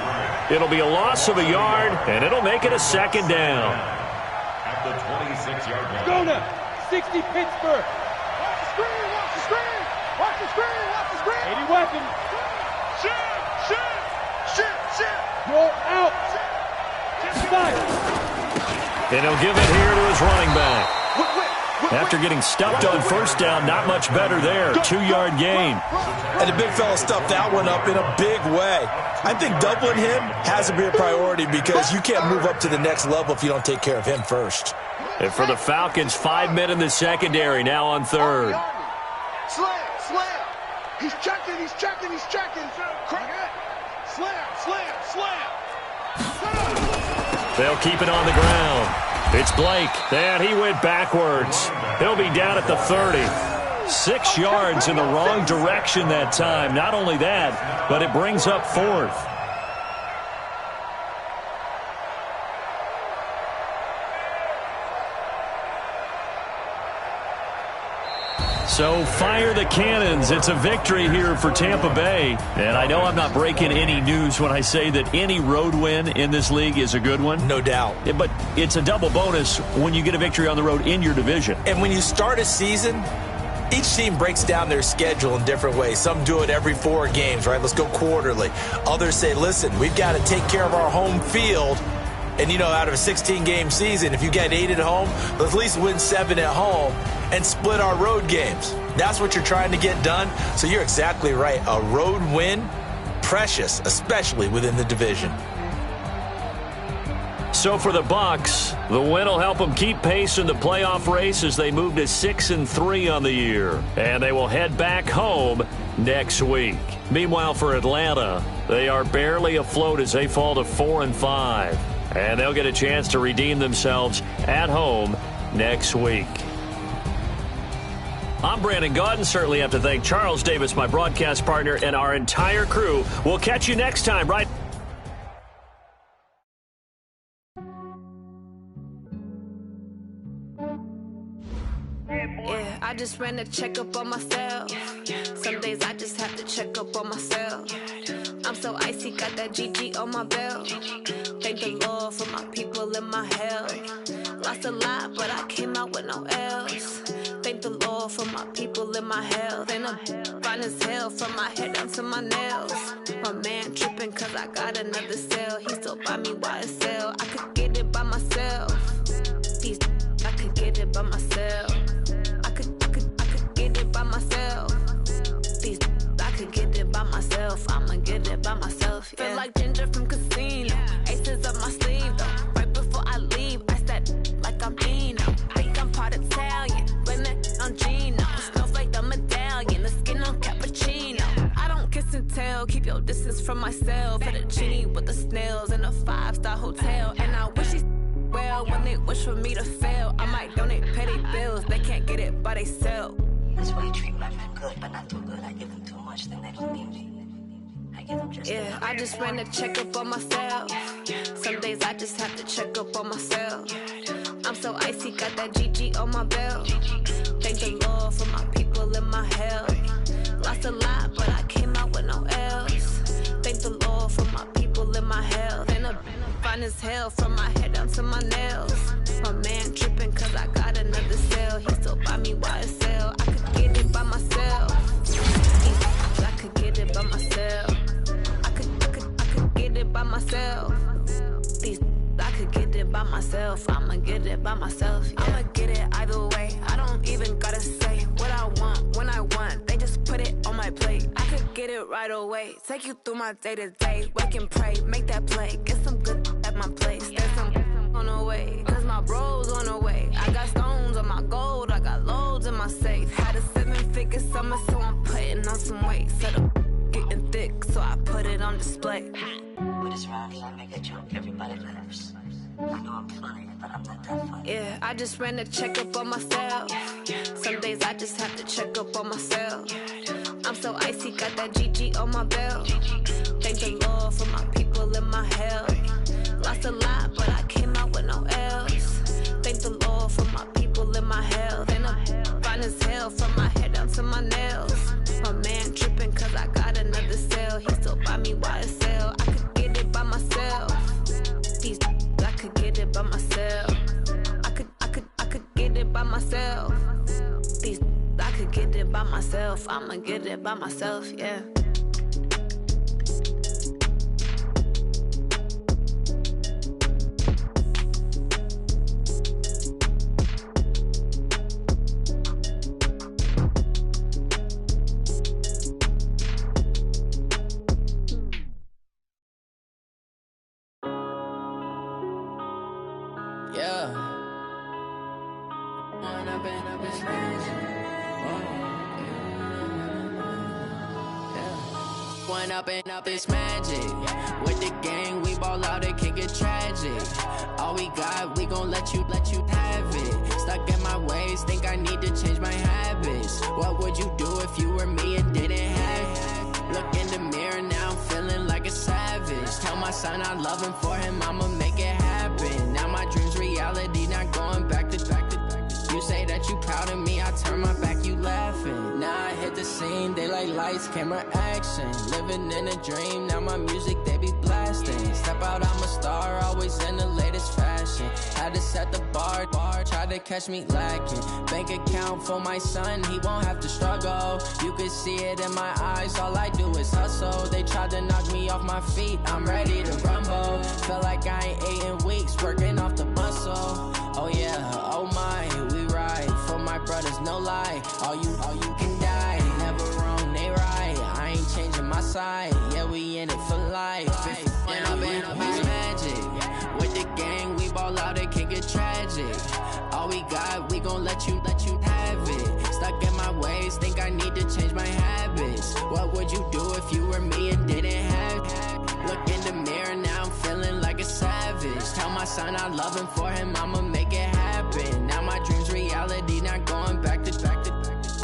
It'll be a loss of a yard, and it'll make it a 2nd down. the 26-yard line. Go now. 60 Pittsburgh. Watch the screen. Watch the screen. Watch the screen. Watch the screen. 80 weapon. Shit. Roll out. Stop. And he'll give it here to his running back. After getting stuffed on first down, not much better there. 2-yard gain. And the big fella stuffed that one up in a big way. I think doubling him has to be a priority because you can't move up to the next level if you don't take care of him first. And for the Falcons, 5 men in the secondary, now on third. Slam. He's checking. Crack it. Slam. They'll keep it on the ground. It's Blake, and he went backwards. He'll be down at the 30. 6 yards in the wrong direction that time. Not only that, but it brings up fourth. So fire the cannons. It's a victory here for Tampa Bay. And I know I'm not breaking any news when I say that any road win in this league is a good one. No doubt. But it's a double bonus when you get a victory on the road in your division. And when you start a season, each team breaks down their schedule in different ways. Some do it every 4 games, right? Let's go quarterly. Others say, listen, we've got to take care of our home field. And, out of a 16-game season, if you get 8 at home, let's at least win 7 at home and split our road games. That's what you're trying to get done. So you're exactly right. A road win, precious, especially within the division. So for the Bucs, the win will help them keep pace in the playoff race as they move to 6-3 on the year. And they will head back home next week. Meanwhile, for Atlanta, they are barely afloat as they fall to 4-5. And they'll get a chance to redeem themselves at home next week. I'm Brandon Gaudin. Certainly have to thank Charles Davis, my broadcast partner, and our entire crew. We'll catch you next time, right? Yeah, I just ran a checkup on myself. Some days I just have to check up on myself. I'm so icy, got that GG on my belt. Thank the Lord for my people and my health. Lost a lot, but I came out with no L's. Thank the Lord for my people and my health. And I'm fine as hell from my head down to my nails. My man tripping cause I got another cell. He still buy me YSL. I could get it by myself. I could get it by myself. I could get it by myself. I could get it by myself. I'ma get it by myself. Yeah. Feel like Ginger from Casino. Aces up my sleeve though. Right before I leave, I said like I'm Dino. Think I'm part Italian. Blame it on Gino. Snowflake the medallion. The skin on cappuccino. I don't kiss and tell. Keep your distance from myself. At a genie with the snails in a 5-star hotel. And I wish he well when they wish for me to fail. I might donate petty bills. They can't get it by themselves. That's why you treat my men good, but not too good. I give them too much, then they don't need me. I give them just yeah, I just ran a checkup on myself. Some days I just have to check up on myself. I'm so icy, got that GG on my belt. Thank the Lord for my people and my health. Lost a lot, but I came out with no L's. Thank the Lord for my people and my health. And I'm fine as hell from my head down to my nails. My man tripping cause I got another cell. He still buy me YSL. I could get it by myself. I could get it by myself. I could get it by myself. I could get it by myself. I'ma get it by myself. Yeah. I'ma get it either way. I don't even gotta say what I want when I want. They just put it on my plate. I could get it right away. Take you through my day to day. Wake and pray, make that play. Get some good at my place. There's some on the way, cause my bros on the way. I got stones on my gold. I got loads in my safe. Had a 7-figure summer, so I'm putting on some weight. Set up getting thick, so I put it on display. With this round, I make a joke, everybody laughs. I know I'm funny, but I'm not that funny. Yeah, I just ran a checkup on myself. Some days I just have to check up on myself. I'm so icy, got that GG on my belt. Thank the Lord for my people and my health. Lost a lot, but I came out with no L's. Thank the Lord for my people and my health. And I'm fine as hell from my head down to my nails. My man tripping cause I got another cell. He still buy me YSL. I could get it by myself. I could get it by myself. I could myself. These I could get it by myself. I'ma get it by myself, yeah. Up this magic. With the gang, we ball out, it can get tragic. All we got, we gon' let you have it. Stuck in my ways, think I need to change my habits. What would you do if you were me and didn't have it? Look in the mirror now, I'm feeling like a savage. Tell my son I love him, for him I'ma make it happen. Now my dream's reality, not going back to. You say that you proud of me, I turn my back, you laughing. Now I hit the scene, they like lights, camera, action. Living in a dream, now my music, they be blasting. Step out, I'm a star, always in the latest fashion. Had to set the bar, try to catch me lacking. Bank account for my son, he won't have to struggle. You can see it in my eyes, all I do is hustle. They tried to knock me off my feet, I'm ready to rumble. Felt like I ain't ate in weeks, working off the muscle. Oh yeah, oh my, we ride for my brothers, no lie. All you can die, never wrong, they right. I ain't changing my side, yeah, we in it for life. When I've been magic, with the gang, we ball out, it can get tragic. All we got, we gon' let you have it. Stuck in my ways, think I need to change my habits. What would you do if you were me and didn't have it? Look in the mirror, now I'm feeling like a savage. Tell my son I love him, for him I'ma make it happen. Now my dream's reality, not going back to.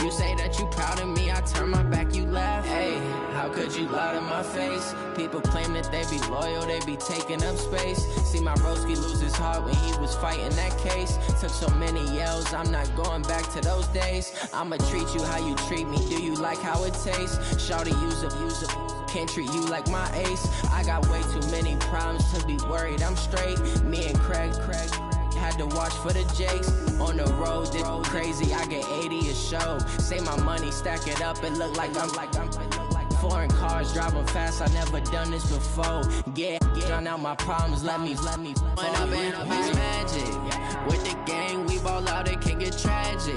You say that you proud of me, I turn my back, you laugh. Hey, how could you lie to my face? People claim that they be loyal, they be taking up space. See my broski lose his heart when he was fighting that case. Took so many yells, I'm not going back to those days. I'ma treat you how you treat me, do you like how it tastes? Shawty, use up, can't treat you like my ace. I got way too many problems to be worried, I'm straight. Me and Craig had to watch for the Jakes. On the road, this crazy, I get 80 a show. Say my money, stack it up, it look like I'm foreign cars, driving fast, I never done this before. Yeah, drown out my problems, let me When I've been magic, with the gang, we ball out, it can get tragic.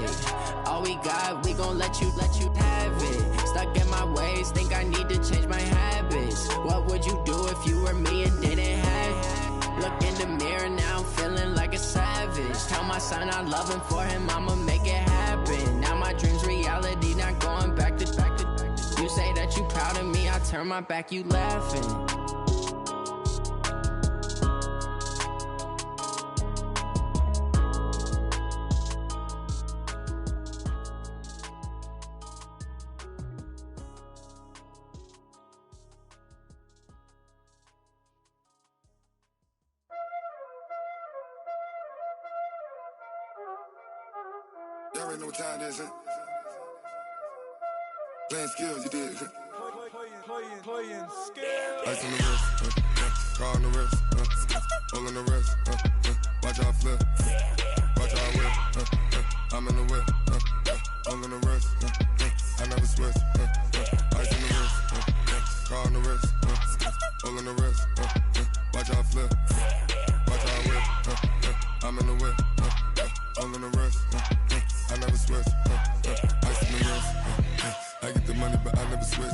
All we got, we gon' let you have it. Stuck in my ways, think I need to change my habits. What would you do if you were me and didn't have it? Look in the mirror, now I'm feeling like a savage. Tell my son I love him, for him I'ma make it happen. Now my dream's reality, not going back to. You say that you proud of me, I turn my back, you laughing. Y'all already know what time it is, huh? Playing skills, you did. Playing skills. Ice on the wrist, car on the wrist, hole on the wrist, watch how I flip, watch how I whip, I'm in the whip, hole on the wrist, I never switch, ice on the wrist, car on the wrist, hole on the wrist, watch how I flip, watch how I whip, I'm in the whip, hole on the wrist, I never switch, ice on the wrist. I get the money, but I never switch.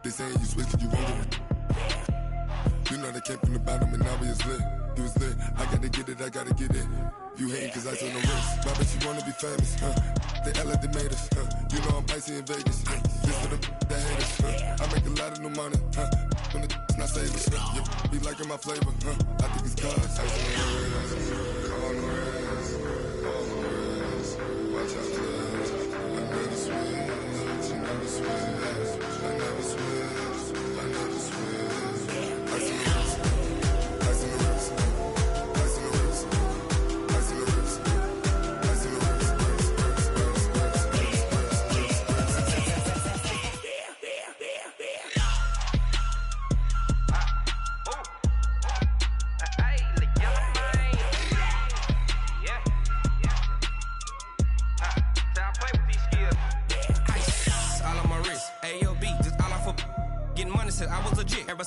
They saying you switch, you won't get it. You know they came from the bottom and now we is lit. You was lit, I gotta get it, I gotta get it. You hating cause I on the wrist. My bitch, you wanna be famous, They act like they made us, You know I'm icy in Vegas, This for the that hate us, I make a lot of new money, When the not savers, You be liking my flavor, I think it's cause I on the wrist, car on the wrist, all on the wrist, watch out for this. I never switch, I never switch, I never switch, I never switch. Ice in the wrist, ice in the wrist, ice in the wrist, ice in the wrist, ice in the wrist,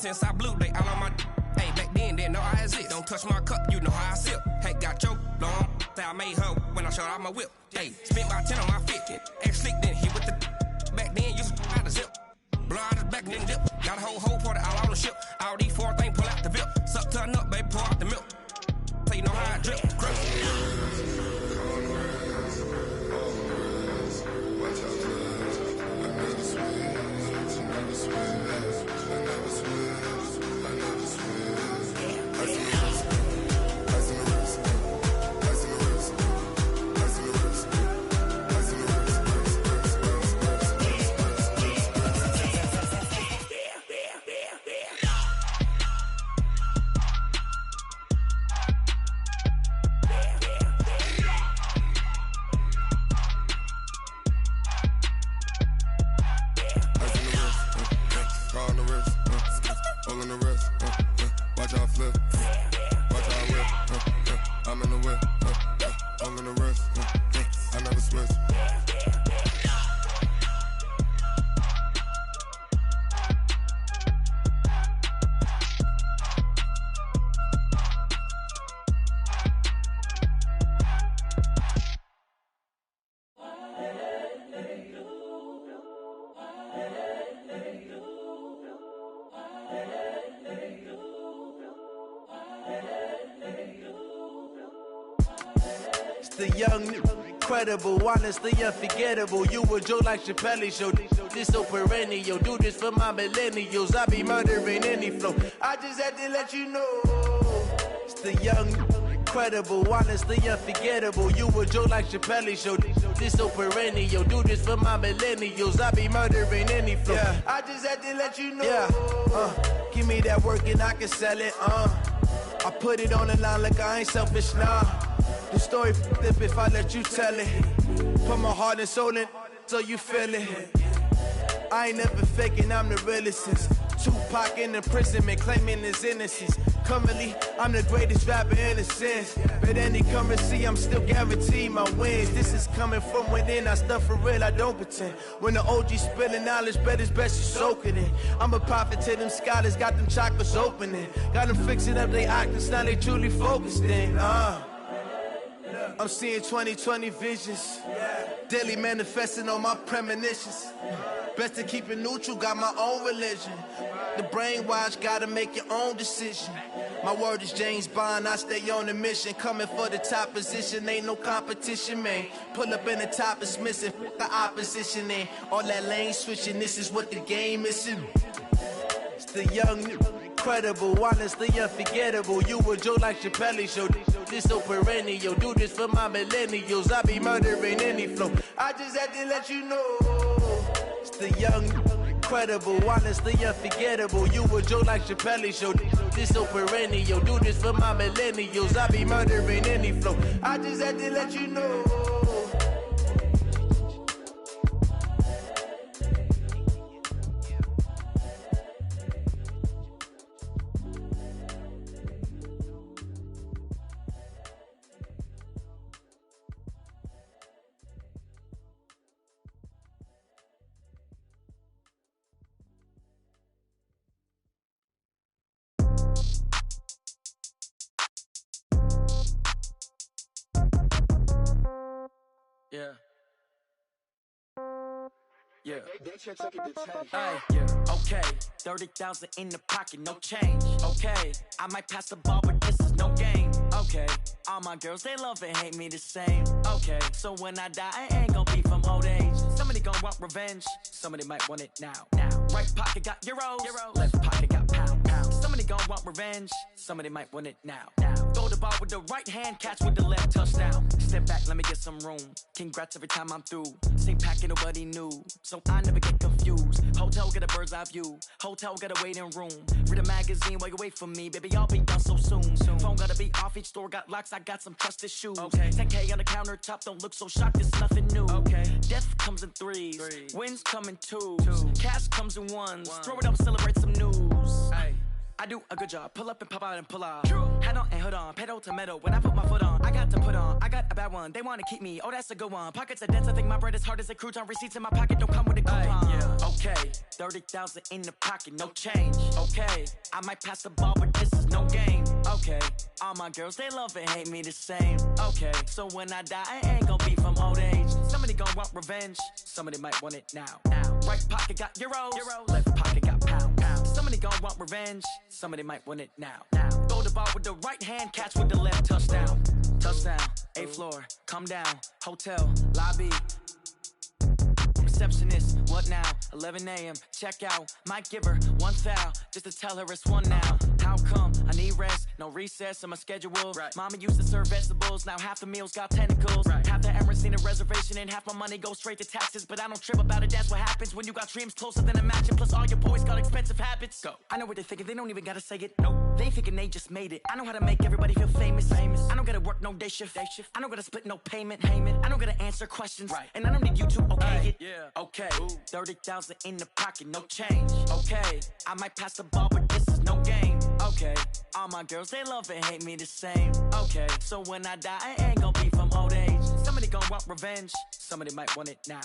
since I blew, they all on my. Hey, back then, didn't know I exist. Don't touch my cup, you know how I sip. Hey, got your long. Say I made her when I showed out my whip. Hey, spent about 10 on my 50. Ex-slick, then hit with the. Back then, used to out the zip. Blow out his back, then dip. Got a whole party all on the ship. All these 4 things pull out the VIP. Suck to a nut, baby, pour out the milk. So you know how I drip. The young, incredible, honestly unforgettable. You a Joe like Chappelle show. This so perennial. Do this for my millennials. I be murdering any flow. I just had to let you know. It's the young, incredible, honestly unforgettable. You a Joe like Chappelle show. This so perennial. Do this for my millennials. I be murdering any flow. Yeah. I just had to let you know. Yeah. Give me that work and I can sell it. I put it on the line like I ain't selfish, nah. The story f***ed if I let you tell it. Put my heart and soul in so you feel it. I ain't never faking, I'm the realest since Tupac in imprisonment, claiming his innocence. Currently, I'm the greatest rapper in a sense. But any currency, I'm still guaranteed my wins. This is coming from within, I stuff for real, I don't pretend. When the OG spilling knowledge, bet it's best you soak it in. I'm a prophet to them scholars, got them chakras opening. Got them fixing up they octaves, now they truly focused in. I'm seeing 2020 visions. Daily manifesting on my premonitions. Best to keep it neutral, got my own religion. The brainwash, gotta make your own decision. My word is James Bond, I stay on the mission. Coming for the top position, ain't no competition, man. Pull up in the top, it's missing, the opposition in. All that lane switching, this is what the game is in. It's the young, incredible, honestly unforgettable. You a Joe like Chappelle show. This so perennial. Do this for my millennials. I be murdering any flow. I just had to let you know. It's the young, incredible, honestly unforgettable. You a Joe like Chappelle show. This so perennial. Do this for my millennials. I be murdering any flow. I just had to let you know. Yeah. Yeah. Hey, yeah. Okay. 30,000 in the pocket, no change. Okay. I might pass the ball, but this is no game. Okay. All my girls, they love and hate me the same. Okay. So when I die, I ain't gonna be from old age. Somebody gonna want revenge. Somebody might want it now. Right pocket got euros. Left pocket got pound. Somebody gonna want revenge. Somebody might want it now. Throw the ball with the right hand, catch with the left, touchdown. Step back, let me get some room. Congrats every time I'm through. Same packet, nobody knew, so I never get confused. Hotel get a bird's eye view. Hotel get a waiting room. Read a magazine while you wait for me, baby. I'll be done so soon. Phone gotta be off, each store got locks. I got some trusted shoes. 10K on the countertop, don't look so shocked. It's nothing new. Death comes in threes. Wins come in twos. Cash comes in ones. Throw it up, celebrate some news. I do a good job. Pull up and pop out and pull out. Head on and hood on, pedal to metal. When I put my foot on, I got to put on. I got a bad one, they wanna keep me. Oh, that's a good one. Pockets are dense, I think my bread is hard as a crouton. Receipts in my pocket don't come with a coupon. Yeah. Okay, 30,000 in the pocket, no change. Okay, I might pass the ball, but this is no game. Okay, all my girls, they love and hate me the same. Okay, so when I die, I ain't gon' be from old age. Somebody gon' want revenge, somebody might want it now. Right pocket got euros, left pocket got pound. Somebody gon' want revenge, somebody might want it now. Throw the ball with the right hand, catch with the left, touchdown. Touchdown, 8th floor, come down, hotel, lobby. Receptionist, what now? 11 a.m. check out. Might give her one foul just to tell her it's one now. How come? I need rest, no recess in my schedule. Right. Mama used to serve vegetables, now half the meals got tentacles. Right. Half the Emirates need a reservation and half my money goes straight to taxes. But I don't trip about it, that's what happens when you got dreams closer than a matching. Plus all your boys got expensive habits. Go. I know what they're thinking, they don't even gotta say it. Nope. They thinking they just made it. I know how to make everybody feel famous. I don't gotta work no day shift. I don't gotta split no payment. I don't gotta answer questions. Right. And I don't need you to okay it. Yeah. Okay, 30,000 in the pocket, no change. Okay, I might pass the ball, but this is no game. Okay, all my girls, they love and hate me the same. Okay, so when I die, I ain't gon' be from old age. Somebody gon' want revenge, somebody might want it now.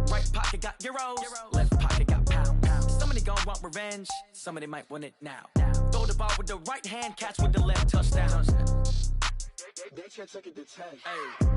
Right pocket got euros, left pocket got pound. Somebody gon' want revenge, somebody might want it now. Throw the ball with the right hand, catch with the left, touchdown. They can't take it to 10. Hey.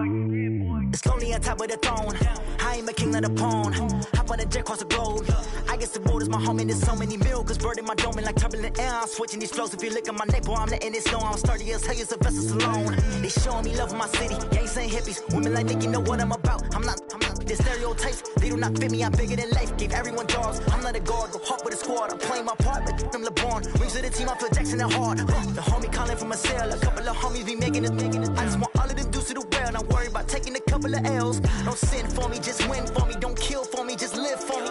It's lonely on top of the throne. I ain't a king of the pawn. Hop on a jet across the globe. I guess the world is my home and there's so many milks. Bird in my dome and like turbulent air. I'm switching these flows. If you look at my neck, boy, I'm letting it snow. I'm sturdy as hell as a vessel alone. They showing me love in my city. Gangs ain't hippies. Women like Nicky know what I'm about. I'm not the stereotypes. They do not fit me. I'm bigger than life. Gave everyone dogs. I'm not a guard. Go hard with a squad. I'm playing my part. But them LeBron. Rings to the team. I feel Jackson and hard. The homie calling from a cell. A couple of homies be making it. I just want all of them dudes to do well. Not worry about taking a couple of L's. Don't sin for me. Just win for me. Don't kill for me. Just live for me.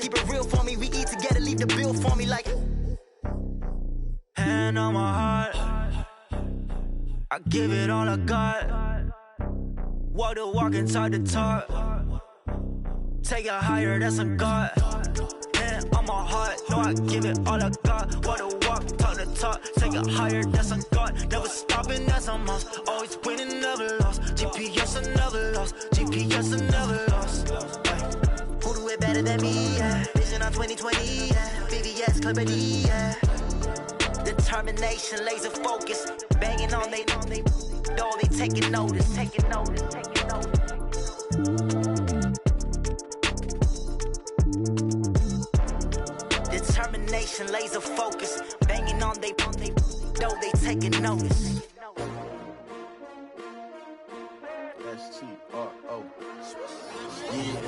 Keep it real for me. We eat together. Leave the bill for me like. Hand on my heart. I give it all I got. Walk the walk and talk the talk. Take it higher, that's a God. Hand on my heart, no, I give it all I got. Walk the walk, talk the talk. Take it higher, that's a God. Never stopping, that's a must. Always winning, never lost. GPS, I never lost. GPS, I never lost. Who do it better than me? Yeah. Vision on 2020, yeah. VVS, Clarity, yeah. Determination, laser focus. Banging on they taking notice. Determination, laser focus. Banging on they taking notice. S-T-R-O. Yeah.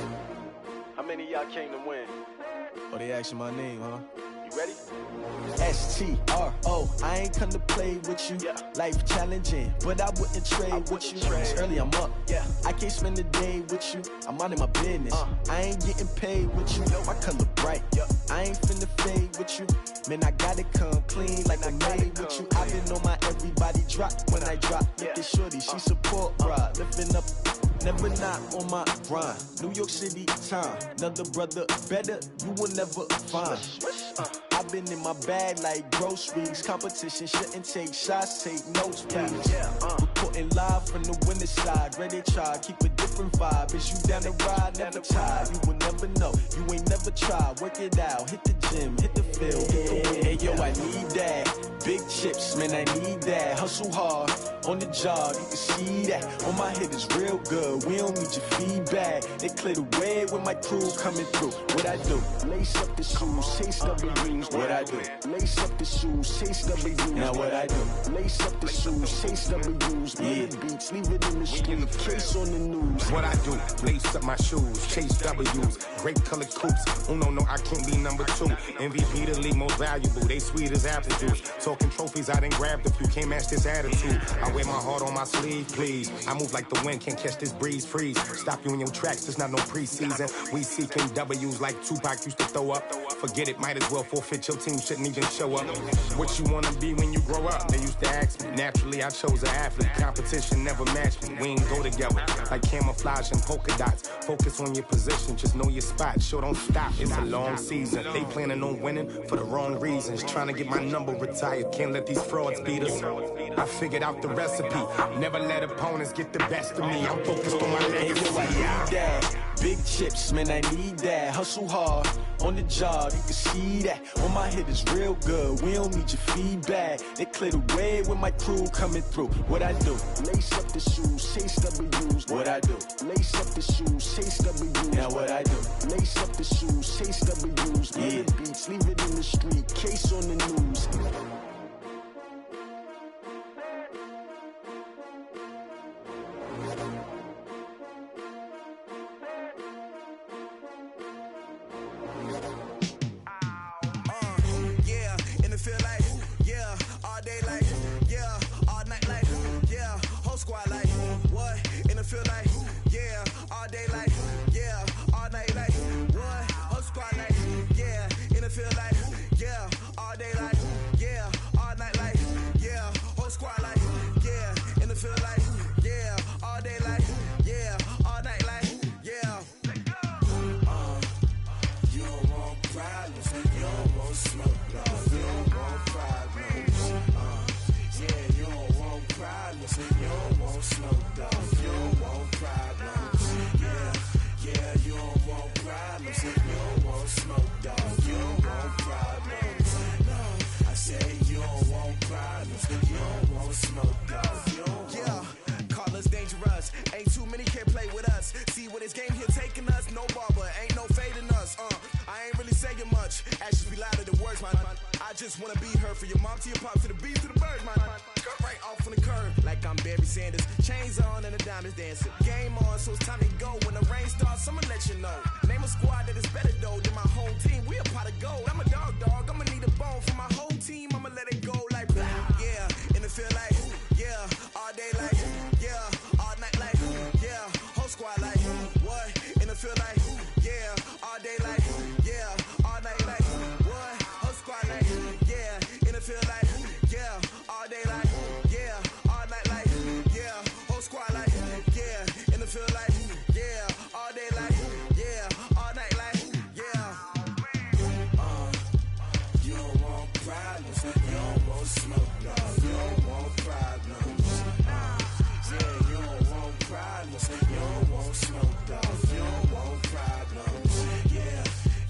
How many of y'all came to win? Oh, they asking my name, huh? You ready? S-T-R-O. I ain't come to play with you. Yeah. Life challenging, but I wouldn't trade with you. It's early, I'm up. Yeah. I can't spend the day with you. I'm out of my business. I ain't getting paid with you. My color bright. Yeah. I ain't finna fade with you. Man, I gotta come clean like I made with you. I've been on my everybody drop when I drop. Look at shorty, she support ride. Lifting up. Never not on my grind. New York City time. Another brother better, you will never find. I've been in my bag like groceries. Competition shouldn't take shots, take notes, please. Reporting live from the winter side. Ready to try, keep a different vibe. Is you down the ride, never tired. You will never know, you ain't never tried. Work it out, hit the gym, hit the field. Hey yo, I need that. Big chips, man, I need that. Hustle hard, on the job, you can see that. On my head is real good, we don't need your feedback. They clear the way with my crew coming through. What I do? Lace up the shoes, chase W's. What I do? Lace up the shoes, chase W's. Now what I do? Lace up the shoes, chase W's. Yeah. Beats, leave it in the street, case on the news. What I do? Lace up my shoes, chase W's. Grape colored coops. Oh no, I can't be number 2. MVP the league most valuable. They sweet as apple juice. Talking trophies, I done grabbed a few. Can't match this attitude. I wear my heart on my sleeve, please. I move like the wind, can't catch this breeze. Freeze. Stop you in your tracks, there's not no preseason. We seeking W's like Tupac used to throw up. Forget it, might as well forfeit. Your team shouldn't even show up. What you wanna be when you grow up? They used to ask me. Naturally, I chose an athlete. Competition never matched me. We ain't go together like camouflage and polka dots. Focus on your position, just know your spot. Sure, don't stop. It's a long season. They planning on winning for the wrong reasons. Trying to get my number retired. Can't let these frauds beat us. I figured out the recipe. Never let opponents get the best of me. I'm focused on my legacy. I need that. Big chips, man, I need that. Hustle hard, on the job, you can see that. On my head is real good, we don't need your feedback. They clear the way with my crew coming through. What I do? Lace up the shoes, chase W's. What I do? Lace up the shoes, chase W's. Now what I do? Lace up the shoes, chase W's. Yeah. Beats, leave it in the street, case on the news. See where this game here taking us? No barber, ain't no fading us. I ain't really saying much. Actions be louder than words, man. I just wanna be heard for your mom to your pop to the bees to the birds, man. Cut right off on the curb, like I'm Barry Sanders. Chains on and the diamonds dancing. Game on, so it's time to go. When the rain starts, I'ma let you know. Name a squad that is better though than my home team. We a pot of gold. I'm a dog. I'ma need a bone for my whole team. I'ma let it go like blah. Yeah, and it feel like yeah, all day like yeah, all night like yeah, whole squad like what? And it feel like yeah, all day like yeah, all night like what? Whole squad like yeah, and it feel like yeah, all day like yeah, all night like yeah, whole squad like yeah, and it feel like yeah, all day like yeah, all night like yeah. You don't want problems, you don't want smoke, dog. You don't want problems. Yeah, you don't want problems, you don't want smoke, dog. You don't want problems.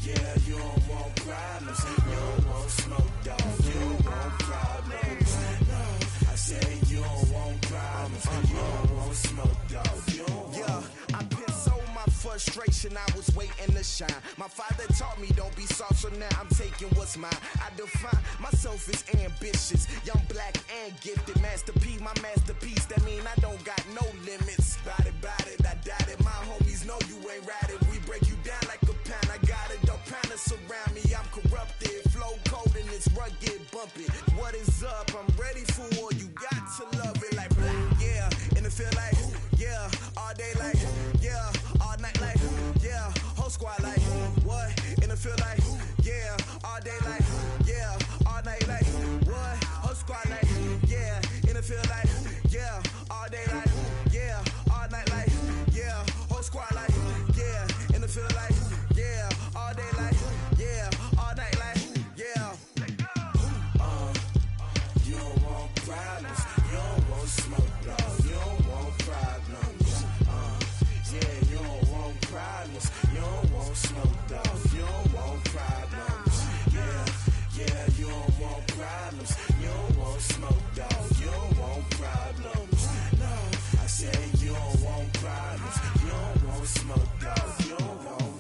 Yeah, you don't want problems, you don't want smoke, dog. You don't want problems. No, I say you don't want problems, you don't want smoke, dog. You don't want. Yeah, I've been so my frustration, I was waiting to shine. My father taught me don't be soft, so now I'm taking what's mine. I define myself as ambitious, young, black, and gifted. Master P, my masterpiece, that mean I don't got no limits. Bout it, I doubt it. My homies know you ain't ratted. We break you down like a pound. I got it, don't pound to surround me. I'm corrupted, flow cold and it's rugged, bumpy. What is up? I'm ready for war. You got to love it like blah. Yeah, and it feel like yeah, all day like yeah, all night like yeah, whole squad like what? And it feel like yeah, all day like yeah, all night like what? Whole squad like yeah, and it feel like yeah, all day like yeah, all night like yeah, whole squad like yeah, and it feel like yeah, all day like yeah, all night like yeah. You don't want problems, you don't want smoke, dog. You don't want problems. Yeah, you don't want problems, you don't want smoke, dog. You don't want problems. Yeah, you don't want problems, you don't want smoke, dog. You don't want problems. No, I say you don't want problems, you don't want smoke, dog. You don't want.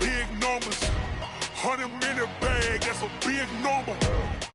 Big numbers, 100-minute bag, that's a big number.